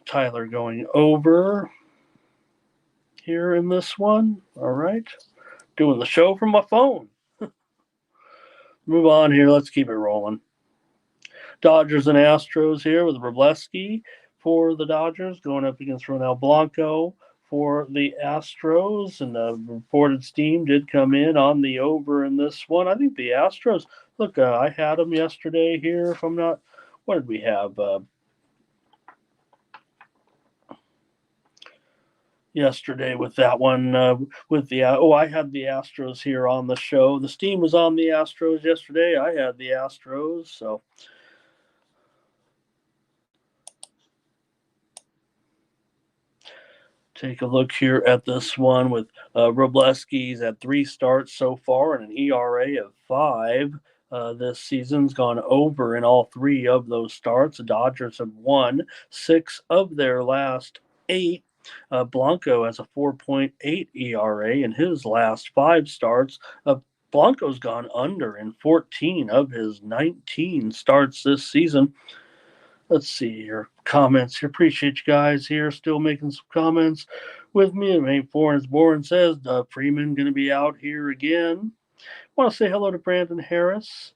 Tyler going over here in this one. All right. Doing the show from my phone. Move on here. Let's keep it rolling. Dodgers and Astros here with Wrobleski for the Dodgers going up against Ronel Blanco for the Astros. And the reported steam did come in on the over in this one. I think the Astros, look, I had them yesterday here. If I'm not, what did we have? Yesterday with that one with the I had the Astros here on the show. The steam was on the Astros yesterday. I had the Astros, so Take a look here at this one with Robleski's at 3 starts so far and an ERA of 5. This season's gone over in all 3 of those starts. The Dodgers have won 6 of their last 8. Blanco has a 4.8 ERA in his last 5 starts. Blanco's gone under in 14 of his 19 starts this season. Let's see your comments here. Appreciate you guys here still making some comments with me. Mate Foreign is born says Freeman going to be out here again. Want to say hello to Brandon Harris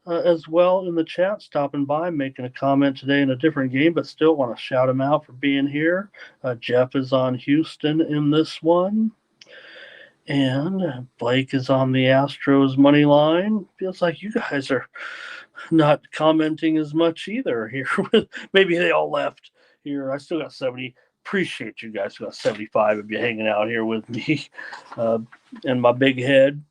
as well in the chat, stopping by, making a comment today in a different game, but still want to shout him out for being here. Jeff is on Houston in this one. And Blake is on the Astros money line. Feels like you guys are not commenting as much either here. Maybe they all left here. I still got 70. Appreciate you guys. Got 75 of you hanging out here with me and my big head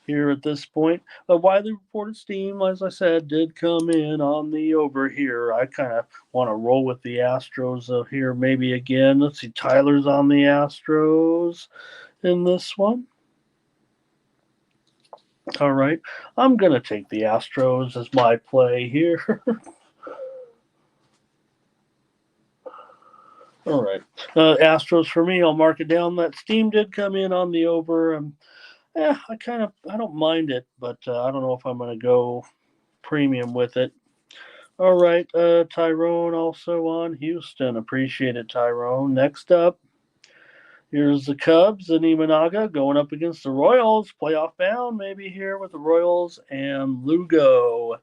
here at this point. A widely reported steam, as I said, did come in on the over here. I kind of want to roll with the Astros here maybe again. Let's see. Tyler's on the Astros in this one. All right. I'm going to take the Astros as my play here. All right. Astros for me, I'll mark it down. That steam did come in on the over. I don't mind it, but I don't know if I'm going to go premium with it. All right. Tyrone also on Houston. Appreciate it, Tyrone. Next up, here's the Cubs and Imanaga going up against the Royals. Playoff bound maybe here with the Royals and Lugo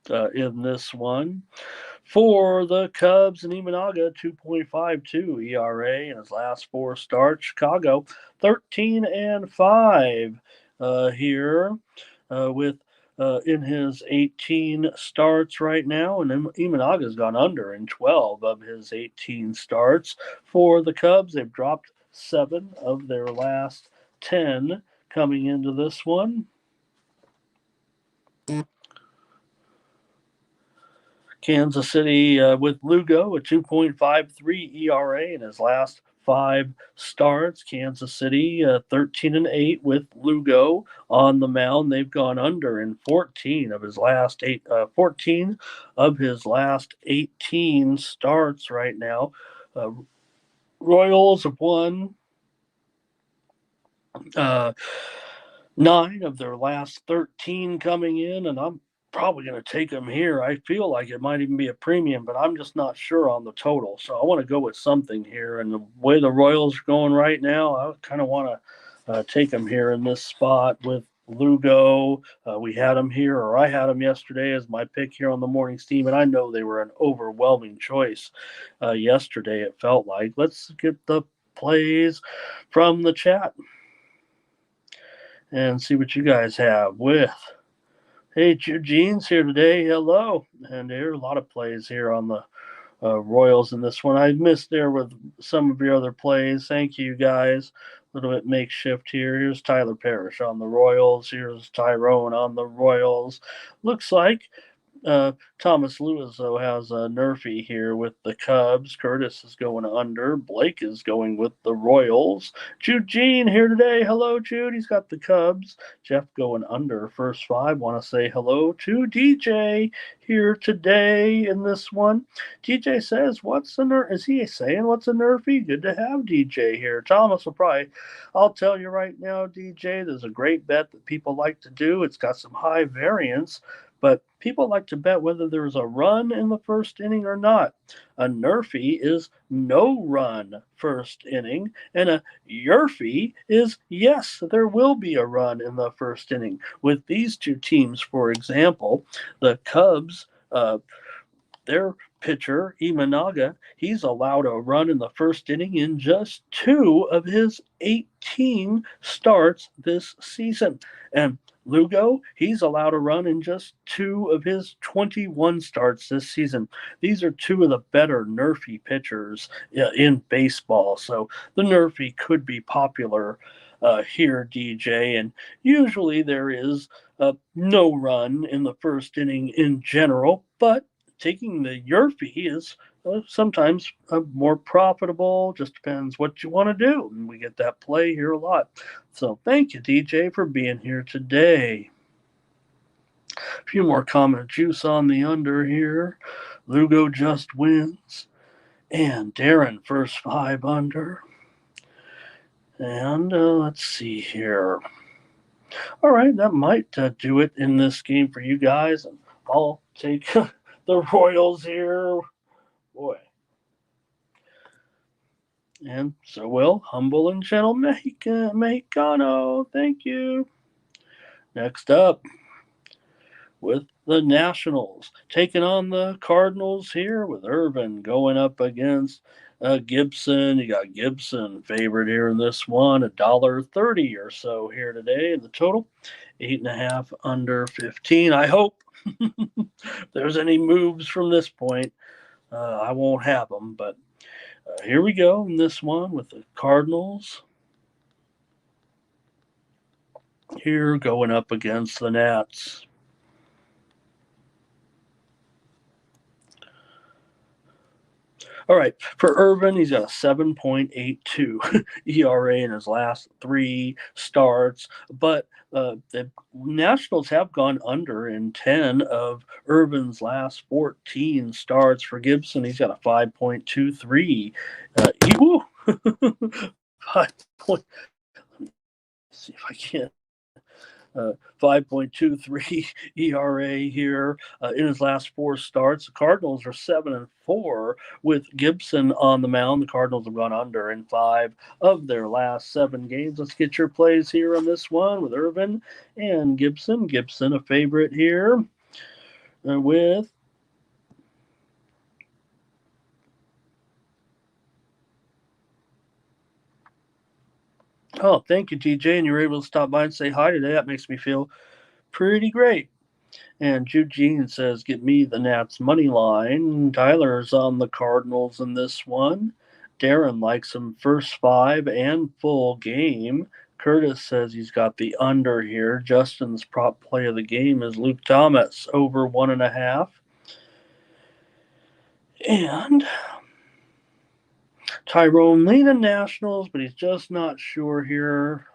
in this one. For the Cubs and Imanaga, 2.52 ERA in his last 4 starts. Chicago, 13-5 here with in his 18 starts right now, and Imanaga's gone under in 12 of his 18 starts. For the Cubs, they've dropped 7 of their last 10 coming into this one. Kansas City with Lugo, a 2.53 ERA in his last 5 starts. Kansas City 13-8 with Lugo on the mound. They've gone under in 14 of his last 18 starts right now. Royals have won 9 of their last 13 coming in, and I'm probably going to take them here. I feel like it might even be a premium, but I'm just not sure on the total. So I want to go with something here. And the way the Royals are going right now, I kind of want to take them here in this spot with Lugo. We had them here, or I had them yesterday as my pick here on the morning steam, and I know they were an overwhelming choice yesterday, it felt like. Let's get the plays from the chat and see what you guys have with. Hey, Eugene's here today. Hello. And there are a lot of plays here on the Royals in this one. I missed there with some of your other plays. Thank you, guys. A little bit makeshift here. Here's Tyler Parrish on the Royals. Here's Tyrone on the Royals. Looks like Thomas Lewis, though, has a Nerfy here with the Cubs. Curtis is going under. Blake is going with the Royals. Eugene here today. Hello, Jude. He's got the Cubs. Jeff going under first 5. Want to say hello to DJ here today in this one. DJ says, what's a Nerf? Is he saying what's a Nerfy? Good to have DJ here. Thomas will probably, I'll tell you right now, DJ, there's a great bet that people like to do. It's got some high variance, but people like to bet whether there's a run in the first inning or not. A Nerfy is no run first inning, and a Yerfy is yes, there will be a run in the first inning. With these two teams, for example, the Cubs, their pitcher, Imanaga, he's allowed a run in the first inning in just 2 of his 18 starts this season. And Lugo, he's allowed a run in just 2 of his 21 starts this season. These are 2 of the better Nerfy pitchers in baseball. So the Nerfy could be popular here, DJ. And usually there is no run in the first inning in general, but taking your fee is sometimes more profitable. Just depends what you want to do. And we get that play here a lot. So thank you, DJ, for being here today. A few more common juice on the under here. Lugo just wins. And Darren first 5 under. And let's see here. All right, that might do it in this game for you guys. And I'll take the Royals here. Boy. And so will Humble and Gentle Mexicano. Thank you. Next up, with the Nationals, taking on the Cardinals here with Irvin going up against Gibson. You got Gibson favorite here in this one, $1.30 or so here today. And the total, 8.5 under 15. I hope if there's any moves from this point, I won't have them. But here we go in this one with the Cardinals here going up against the Nats. All right, for Irvin, he's got a 7.82 ERA in his last 3 starts, but the Nationals have gone under in 10 of Irvin's last 14 starts. For Gibson, he's got a 5.23. 5 point. Let's see if I can. 5.23 ERA here in his last 4 starts. The Cardinals are 7-4 with Gibson on the mound. The Cardinals have gone under in 5 of their last 7 games. Let's get your plays here on this one with Irvin and Gibson. Gibson a favorite here with Oh, thank you, TJ. And you were able to stop by and say hi today. That makes me feel pretty great. And Eugene says, get me the Nats money line. Tyler's on the Cardinals in this one. Darren likes him first 5 and full game. Curtis says he's got the under here. Justin's prop play of the game is Luke Thomas over 1.5. And Tyrone leaning Nationals, but he's just not sure here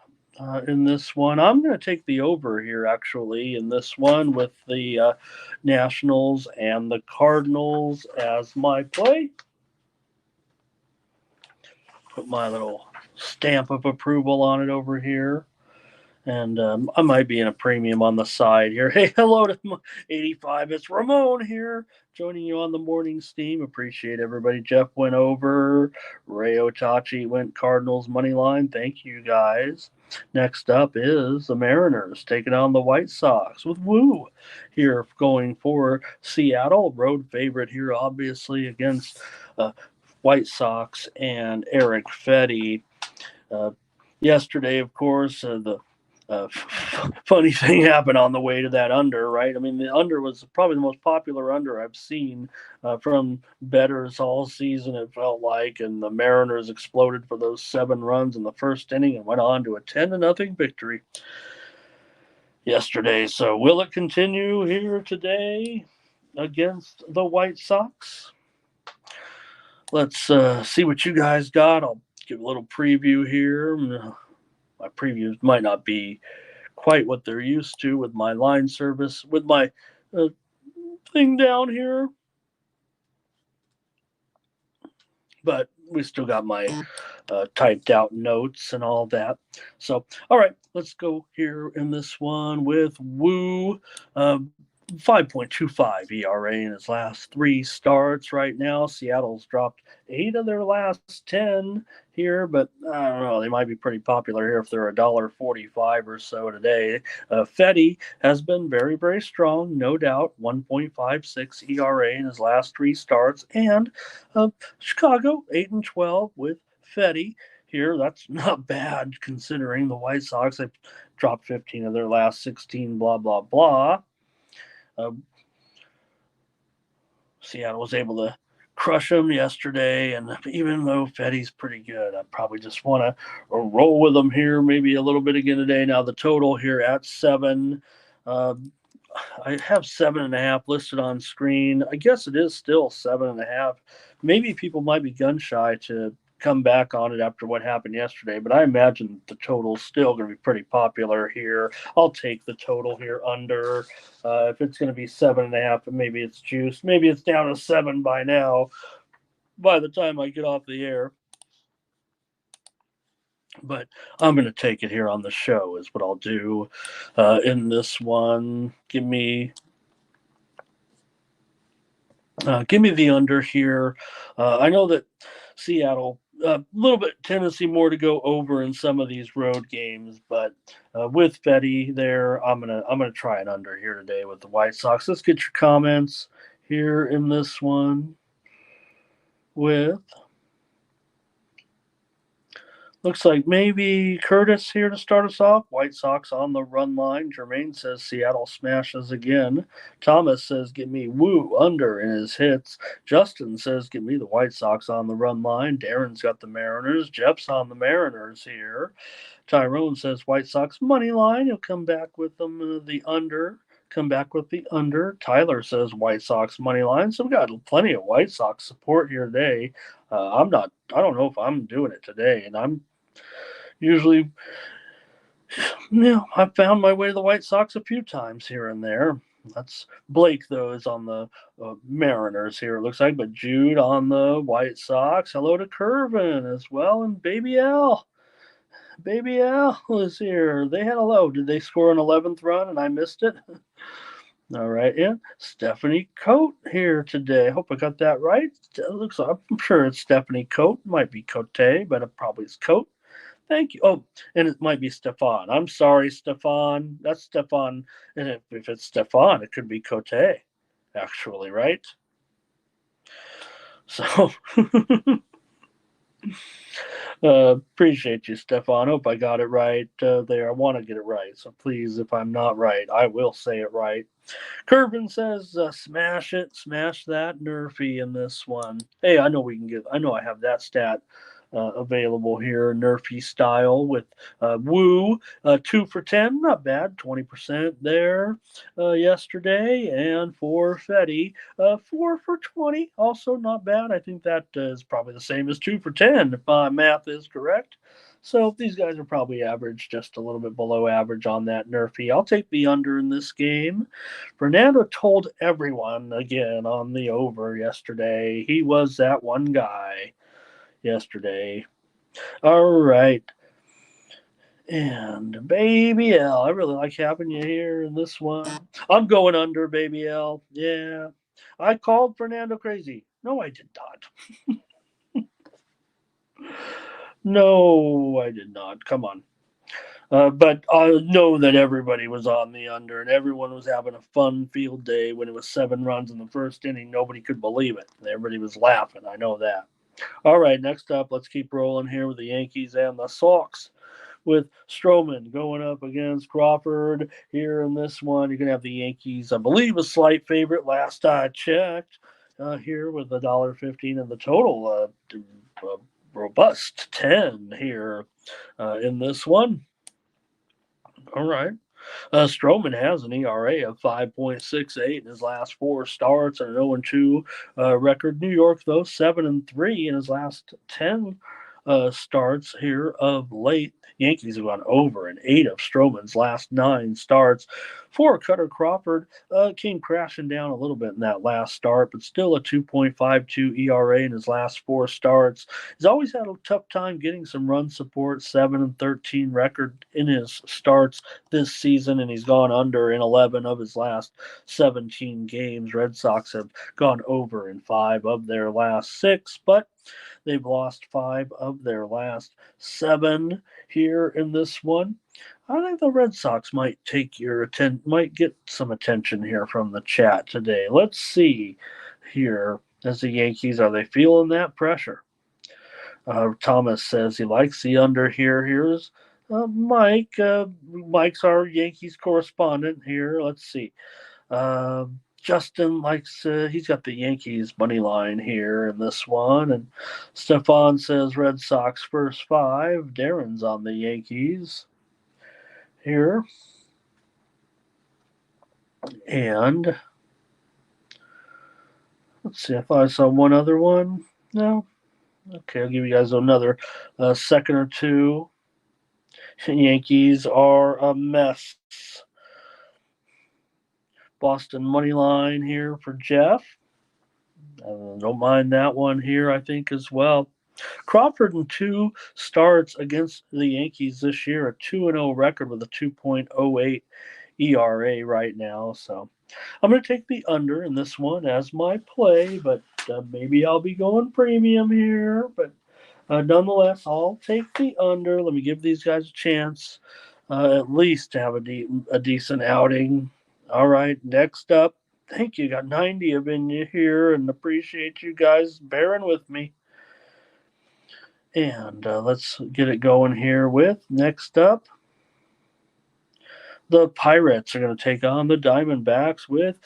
in this one. I'm going to take the over here, actually, in this one with the Nationals and the Cardinals as my play. Put my little stamp of approval on it over here. And I might be in a premium on the side here. Hey, hello to 85. It's Ramon here, joining you on the morning steam. Appreciate everybody. Jeff went over. Ray Otachi went Cardinals money line. Thank you, guys. Next up is the Mariners taking on the White Sox with Woo here going for Seattle. Road favorite here, obviously, against White Sox and Eric Fetty. Yesterday, of course, the funny thing happened on the way to that under, right? I mean, the under was probably the most popular under I've seen from bettors all season, it felt like, and the Mariners exploded for those 7 runs in the first inning and went on to a 10-0 victory yesterday. So will it continue here today against the White Sox? Let's see what you guys got. I'll give a little preview here. My previews might not be quite what they're used to with my line service, with my thing down here. But we still got my typed out notes and all that. So, all right, let's go here in this one with Woo. 5.25 ERA in his last 3 starts right now. Seattle's dropped 8 of their last 10 here, but I don't know. They might be pretty popular here if they're $1.45 or so today. Fetty has been very, very strong, no doubt. 1.56 ERA in his last 3 starts. And Chicago, 8-12 with Fetty here. That's not bad considering the White Sox. They've dropped 15 of their last 16, blah, blah, blah. Seattle was able to crush them yesterday, and even though Fetty's pretty good, I probably just want to roll with them here maybe a little bit again today. Now the total here at 7. I have 7.5 listed on screen. I guess it is still 7.5. Maybe people might be gun shy to come back on it after what happened yesterday, but I imagine the total's still going to be pretty popular here. I'll take the total here under. If it's going to be 7.5, maybe it's juiced. Maybe it's down to 7 by now. By the time I get off the air. But I'm going to take it here on the show is what I'll do in this one. Give me the under here. I know that Seattle, a little bit tendency more to go over in some of these road games, but with Fetty there, I'm gonna try an under here today with the White Sox. Let's get your comments here in this one with. Looks like maybe Curtis here to start us off. White Sox on the run line. Jermaine says Seattle smashes again. Thomas says, give me Woo under in his hits. Justin says, give me the White Sox on the run line. Darren's got the Mariners. Jeff's on the Mariners here. Tyrone says White Sox money line. He'll come back with them the under. Come back with the under. Tyler says White Sox money line. So we got plenty of White Sox support here today. I don't know if I'm doing it today, and I'm usually, I've found my way to the White Sox a few times here and there. That's Blake, though, is on the Mariners here, it looks like. But Jude on the White Sox. Hello to Curvin as well. And Baby Al. Baby Al is here. They had a low. Did they score an 11th run and I missed it? All right, yeah. Stephanie Coate here today. I hope I got that right. It looks like, I'm sure it's Stephanie Coate. Might be Cote, but it probably is Coate. Thank you. Oh, and it might be Stefan. I'm sorry, Stefan. That's Stefan. And if it's Stefan, it could be Cote, actually, right? So, appreciate you, Stefan. Hope I got it right there. I want to get it right. So please, if I'm not right, I will say it right. Curvin says, smash it, smash that Nerfy in this one. Hey, I know I have that stat available here, Nerfy style with Woo, 2 for 10, not bad, 20% there yesterday, and for Fetty, 4 for 20, also not bad. I think that is probably the same as 2 for 10, if my math is correct. So these guys are probably average, just a little bit below average on that Nerfy. I'll take the under in this game. Fernando told everyone again on the over yesterday. He was that one guy yesterday. All right. And Baby L. I really like having you here in this one. I'm going under, Baby L. Yeah. I called Fernando crazy. No, I did not. No, I did not. Come on. But I know that everybody was on the under, and everyone was having a fun field day when it was 7 runs in the first inning. Nobody could believe it. Everybody was laughing. I know that. All right, next up, let's keep rolling here with the Yankees and the Sox. With Stroman going up against Crawford here in this one. You're going to have the Yankees, I believe, a slight favorite last I checked here with $1.15 in the total. Robust 10 here in this one. All right. Stroman has an ERA of 5.68 in his last 4 starts and an 0-2 record. New York, though, 7-3 in his last 10 starts here of late. Yankees have gone over in 8 of Stroman's last 9 starts. For Cutter Crawford, came crashing down a little bit in that last start, but still a 2.52 ERA in his last 4 starts. He's always had a tough time getting some run support, 7-13 record in his starts this season, and he's gone under in 11 of his last 17 games. Red Sox have gone over in 5 of their last 6, but they've lost 5 of their last 7 here in this one. I think the Red Sox might might get some attention here from the chat today. Let's see here as the Yankees, are they feeling that pressure? Thomas says he likes the under here. Here's Mike. Mike's our Yankees correspondent here. Let's see. Justin likes, he's got the Yankees money line here in this one. And Stefan says Red Sox first 5. Darren's on the Yankees here. And let's see, I thought I saw one other one. No? Okay, I'll give you guys another second or two. Yankees are a mess. Boston money line here for Jeff. Don't mind that one here, I think, as well. Crawford in 2 starts against the Yankees this year, a 2-0 record with a 2.08 ERA right now. So I'm going to take the under in this one as my play, but maybe I'll be going premium here. But nonetheless, I'll take the under. Let me give these guys a chance at least to have a decent outing. All right, next up. Thank you. Got 90 of you here and appreciate you guys bearing with me. And let's get it going here with next up. The Pirates are going to take on the Diamondbacks with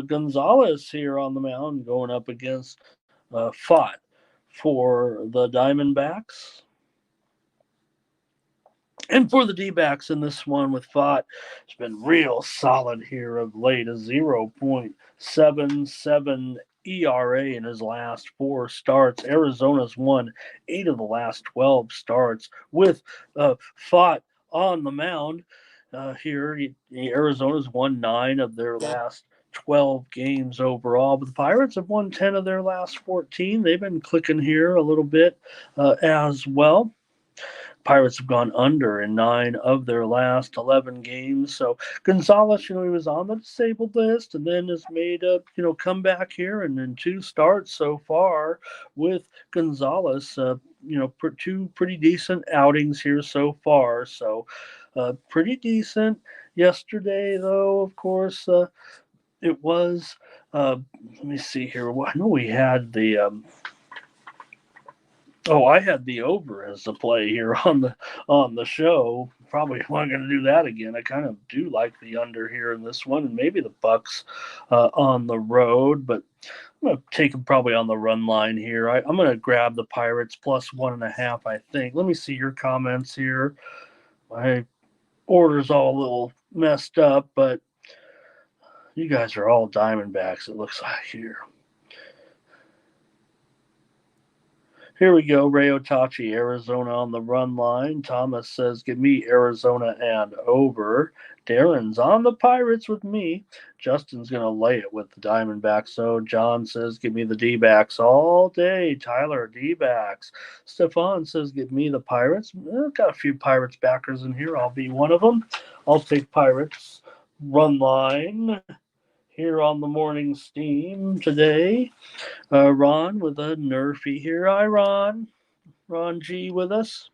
Gonzalez here on the mound going up against Fott for the Diamondbacks. And for the D-backs in this one with Fott, it's been real solid here of late, a 0.77 ERA in his last 4 starts. Arizona's won 8 of the last 12 starts with Fott on the mound. Here, Arizona's won 9 of their last 12 games overall, but the Pirates have won 10 of their last 14. They've been clicking here a little bit as well. Pirates have gone under in 9 of their last 11 games. So Gonzalez, he was on the disabled list and then has made a, comeback here and in 2 starts so far with Gonzalez, 2 pretty decent outings here so far. So pretty decent. Yesterday, though, of course, it was, let me see here. I know we had the, I had the over as the play here on the show. Probably not going to do that again. I kind of do like the under here in this one, and maybe the Bucks on the road, but I'm going to take them probably on the run line here. I'm going to grab the Pirates plus 1.5, I think. Let me see your comments here. My order's all a little messed up, but you guys are all Diamondbacks, it looks like here. Here we go. Ray Otachi, Arizona on the run line. Thomas says, give me Arizona and over. Darren's on the Pirates with me. Justin's going to lay it with the Diamondbacks. So John says, give me the D-backs all day. Tyler, D-backs. Stefan says, give me the Pirates. I've got a few Pirates backers in here. I'll be one of them. I'll take Pirates run line here on the morning steam today. Ron with a Nerfy here. Hi, Ron. Ron G with us.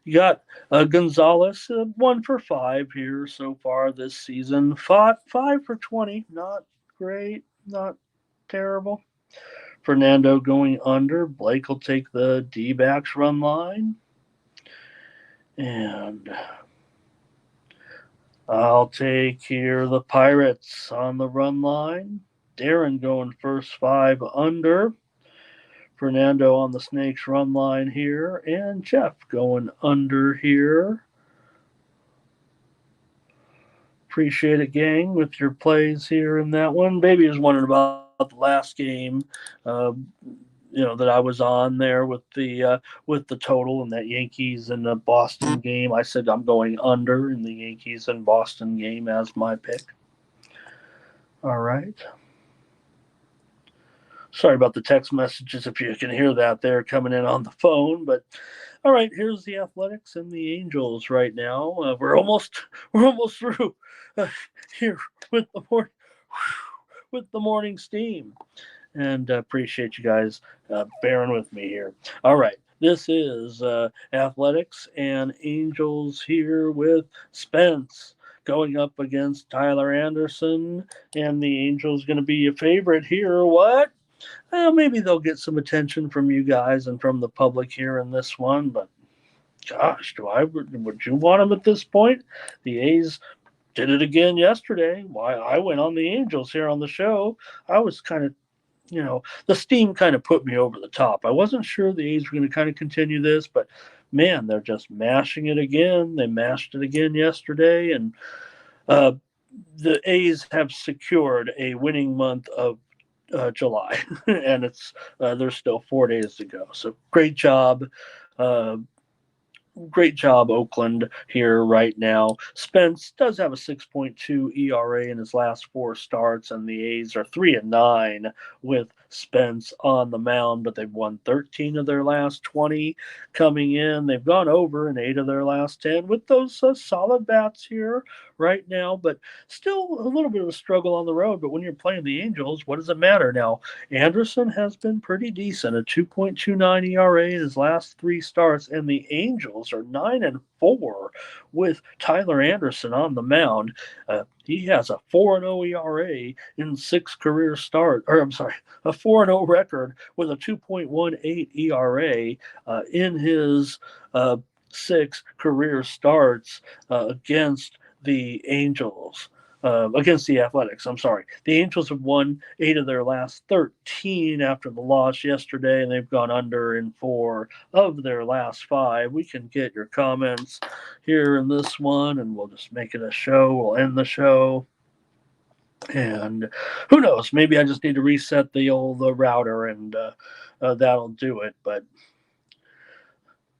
You got Gonzalez, 1 for 5 here so far this season. 5 for 20. Not great. Not terrible. Fernando going under. Blake will take the D-backs run line. And I'll take here the Pirates on the run line. Darren going first 5 under. Fernando on the Snakes run line here. And Jeff going under here. Appreciate it, gang, with your plays here in that one. Baby was wondering about the last game, that I was on there with the total in that Yankees and the Boston game. I said I'm going under in the Yankees and Boston game as my pick. All right. Sorry about the text messages if you can hear that there coming in on the phone, but all right, here's the Athletics and the Angels right now. We're almost through here with the morning steam, and appreciate you guys bearing with me here. All right, this is Athletics and Angels here with Spence going up against Tyler Anderson, and the Angels going to be a favorite here. What? Well, maybe they'll get some attention from you guys and from the public here in this one, but gosh, would you want them at this point? The A's did it again yesterday. Why I went on the Angels here on the show. I was kind of, the steam kind of put me over the top. I wasn't sure the A's were going to kind of continue this, but man, they're just mashing it again. They mashed it again yesterday, and the A's have secured a winning month of July, and there's still 4 days to go. So great job. Uh, Great job, Oakland, here right now. Spence does have a 6.2 ERA in his last 4 starts, and the A's are 3-9 with Spence on the mound, but they've won 13 of their last 20 coming in. They've gone over in 8 of their last 10 with those solid bats here right now, but still a little bit of a struggle on the road. But when you're playing the Angels, what does it matter? Now, Anderson has been pretty decent, a 2.29 ERA in his last 3 starts, and the Angels are 9-4 with Tyler Anderson on the mound. He has a 4-0 ERA in 6 career starts, or I'm sorry, a 4-0 record with a 2.18 ERA in his 6 career starts against the Angels. Against the Athletics, I'm sorry. The Angels have won 8 of their last 13 after the loss yesterday, and they've gone under in 4 of their last 5. We can get your comments here in this one, and we'll just make it a show. We'll end the show. And who knows? Maybe I just need to reset the old router, and that'll do it. But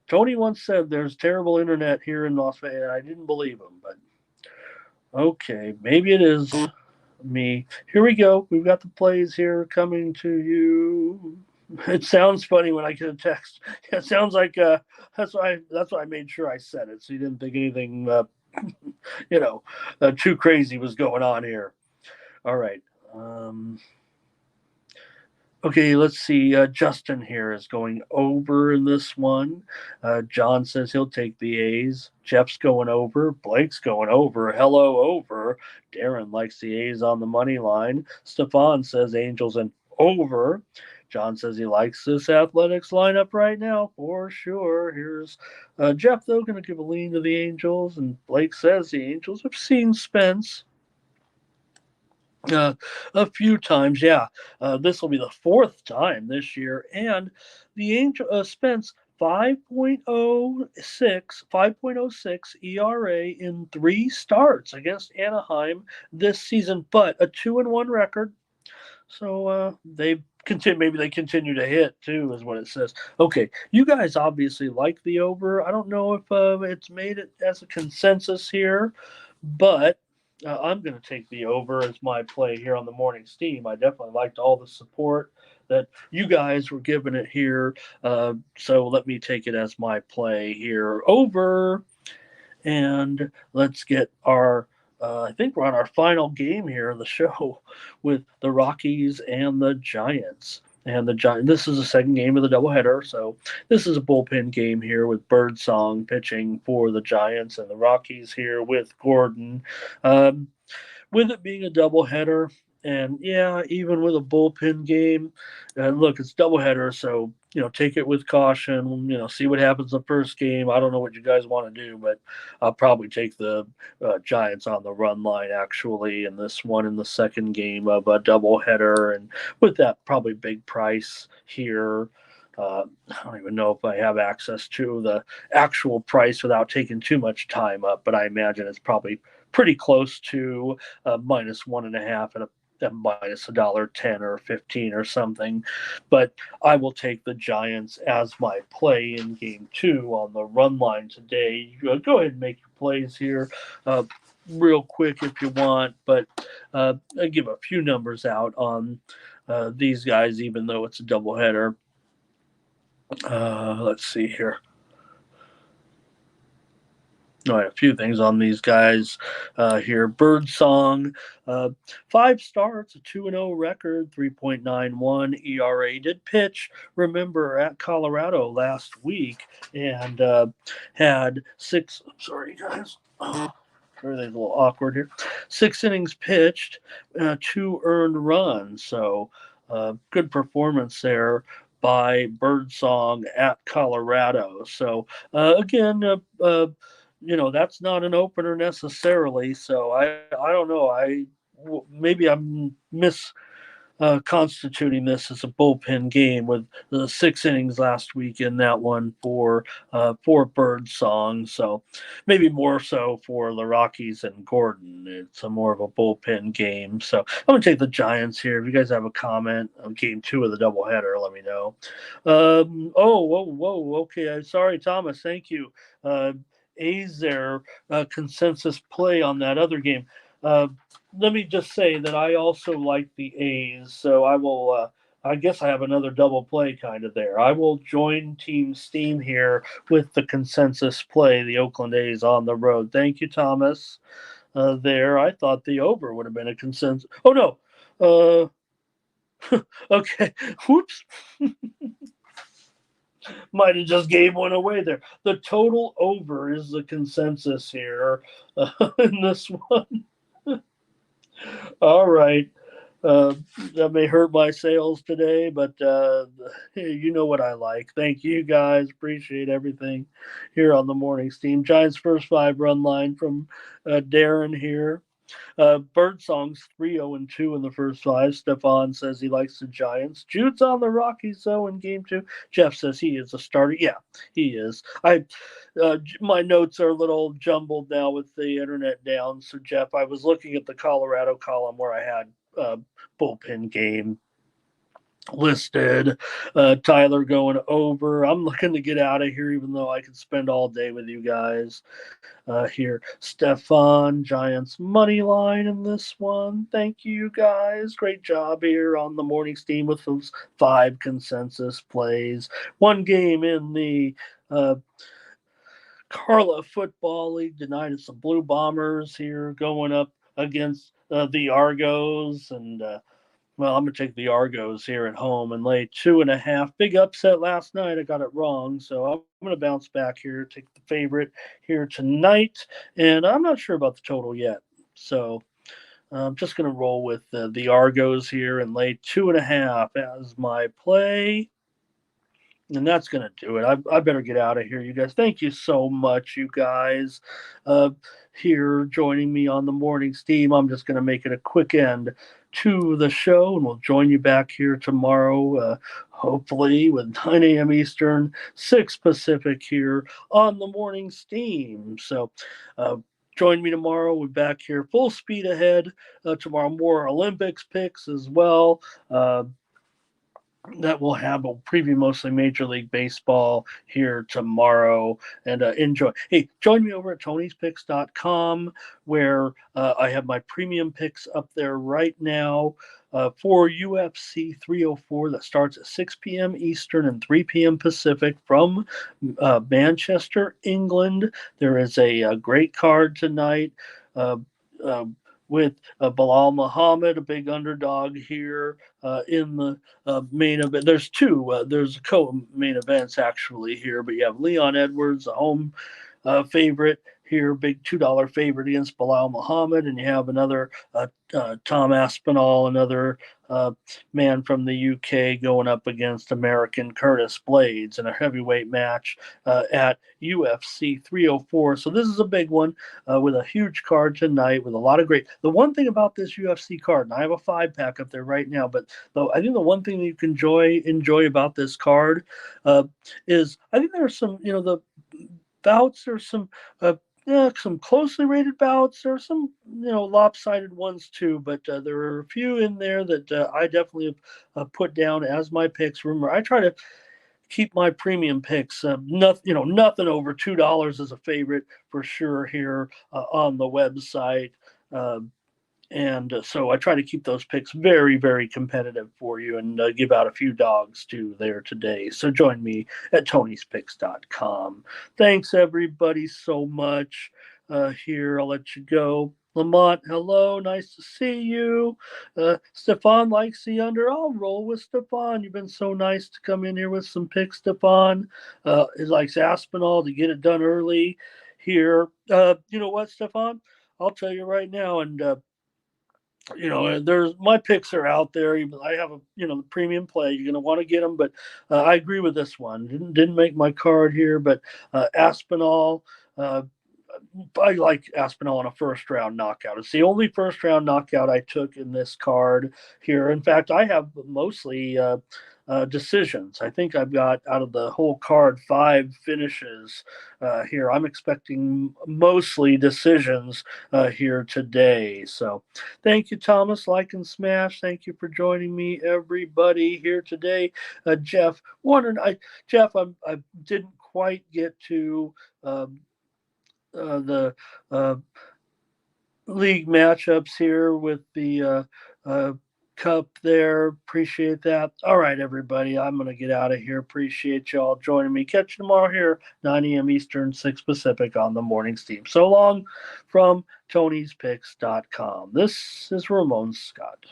Tony once said there's terrible internet here in Las Vegas. I didn't believe him, but okay, maybe it is me. Here we go. We've got the plays here coming to you. It sounds funny when I get a text. It sounds like that's why I made sure I said it, so you didn't think anything too crazy was going on here. All right. Okay, let's see. Justin here is going over in this one. John says he'll take the A's. Jeff's going over. Blake's going over. Hello, over. Darren likes the A's on the money line. Stefan says Angels and over. John says he likes this Athletics lineup right now for sure. Here's Jeff, though, going to give a lean to the Angels. And Blake says the Angels have seen Spence a few times. Yeah, this will be the 4th time this year, and the Angel Spence 5.06 ERA in 3 starts against Anaheim this season, but a 2-1 record. So they continue to hit too, is what it says. Okay, you guys obviously like the over. I don't know if it's made it as a consensus here, but I'm going to take the over as my play here on the morning steam. I definitely liked all the support that you guys were giving it here. So let me take it as my play here over. And let's get our, I think we're on our final game here of the show with the Rockies and the Giants. And the Giants, this is the second game of the doubleheader, so this is a bullpen game here with Birdsong pitching for the Giants and the Rockies here with Gordon. With it being a doubleheader, and yeah, even with a bullpen game, look, it's doubleheader, so take it with caution. See what happens the first game. I don't know what you guys want to do, but I'll probably take the Giants on the run line actually in this one in the second game of a doubleheader, and with that probably big price here. I don't even know if I have access to the actual price without taking too much time up, but I imagine it's probably pretty close to -1.5 at minus $1.10 or 15 or something. But I will take the Giants as my play in game 2 on the run line today. Go ahead and make your plays here real quick if you want, but I give a few numbers out on these guys, even though it's a doubleheader. Let's see here. All right, a few things on these guys here. Birdsong, 5 starts, a 2-0 record, 3.91 ERA. Did pitch, remember, at Colorado last week and had 6. I'm sorry, guys. Everything's a little awkward here. 6 innings pitched, 2 earned runs. So good performance there by Birdsong at Colorado. So again, that's not an opener necessarily. So I don't know. Maybe I'm constituting this as a bullpen game with the 6 innings last week in that one for Birdsong. So maybe more so for the Rockies and Gordon. It's a more of a bullpen game. So I'm going to take the Giants here. If you guys have a comment on game 2 of the doubleheader, let me know. Okay. Sorry, Thomas. Thank you. A's there, consensus play on that other game. Let me just say that I also like the A's, so I will. I guess I have another double play kind of there. I will join Team Steam here with the consensus play, the Oakland A's on the road. Thank you, Thomas. There, I thought the over would have been a consensus. Oh no. Okay. Whoops. Might have just gave one away there. The total over is the consensus here in this one. All right. That may hurt my sales today, but you know what I like. Thank you guys. Appreciate everything here on the morning steam. Giants first 5-run line from Darren here. Birdsong's 3-0-2 in the first 5. Stefan says he likes the Giants. Jude's on the Rockies, though, in game 2. Jeff says he is a starter. Yeah, he is. My notes are a little jumbled now with the internet down. So, Jeff, I was looking at the Colorado column where I had bullpen game listed. Tyler going over. I'm looking to get out of here, even though I could spend all day with you guys. Here, Stefan, Giants money line in this one. Thank you guys. Great job here on the morning steam with those 5 consensus plays. One game in the Carla Football League tonight. It's the Blue Bombers here going up against the Argos, and well, I'm going to take the Argos here at home and lay 2.5. Big upset last night. I got it wrong. So I'm going to bounce back here, take the favorite here tonight. And I'm not sure about the total yet. So I'm just going to roll with the Argos here and lay 2.5 as my play. And that's going to do it. I better get out of here, you guys. Thank you so much, you guys, here joining me on the morning steam. I'm just going to make it a quick end to the show, and we'll join you back here tomorrow, hopefully with 9 a.m. Eastern, 6 Pacific here on the morning steam. So join me tomorrow. We're back here full speed ahead tomorrow. More Olympics picks as well. That will have a preview mostly Major League Baseball here tomorrow, and enjoy. Hey, join me over at tonyspicks.com where I have my premium picks up there right now for UFC 304 that starts at 6 p.m. Eastern and 3 p.m. Pacific from Manchester, England. There is a great card tonight. With Bilal Muhammad, a big underdog here in the main event. There's 2. There's co-main events actually here, but you have Leon Edwards, a home favorite here, big $2 favorite against Bilal Muhammad, and you have another Tom Aspinall, another man from the UK, going up against American Curtis Blades in a heavyweight match at UFC 304. So this is a big one with a huge card tonight with a lot of great. The one thing about this UFC card, and I have a 5-pack up there right now, but I think the one thing that you can enjoy about this card is I think there's some, the bouts, there's some closely rated bouts. There are some, lopsided ones too, but there are a few in there that I definitely have put down as my picks. Remember, I try to keep my premium picks, nothing over $2 as a favorite for sure here on the website. And so I try to keep those picks very, very competitive for you and give out a few dogs too there today. So join me at tonyspicks.com. Thanks, everybody, so much. Here, I'll let you go. Lamont, hello. Nice to see you. Stefan likes the under. I'll roll with Stefan. You've been so nice to come in here with some picks, Stefan. He likes Aspinall to get it done early here. You know what, Stefan? I'll tell you right now, and there's my picks are out there. I have the premium play. You're going to want to get them, but I agree with this one. Didn't make my card here, but Aspinall, I like Aspinall on a first-round knockout. It's the only first-round knockout I took in this card here. In fact, I have mostly decisions. I think I've got, out of the whole card, 5 finishes here. I'm expecting mostly decisions here today. So thank you, Thomas. Like and smash. Thank you for joining me, everybody, here today. Jeff, Jeff, I didn't quite get to the league matchups here with the cup there. Appreciate that. All right, everybody, I'm going to get out of here. Appreciate y'all joining me. Catch you tomorrow here, 9 a.m. Eastern, 6 Pacific on the Morning Steam. So long from Tony'sPicks.com. This is Ramon Scott.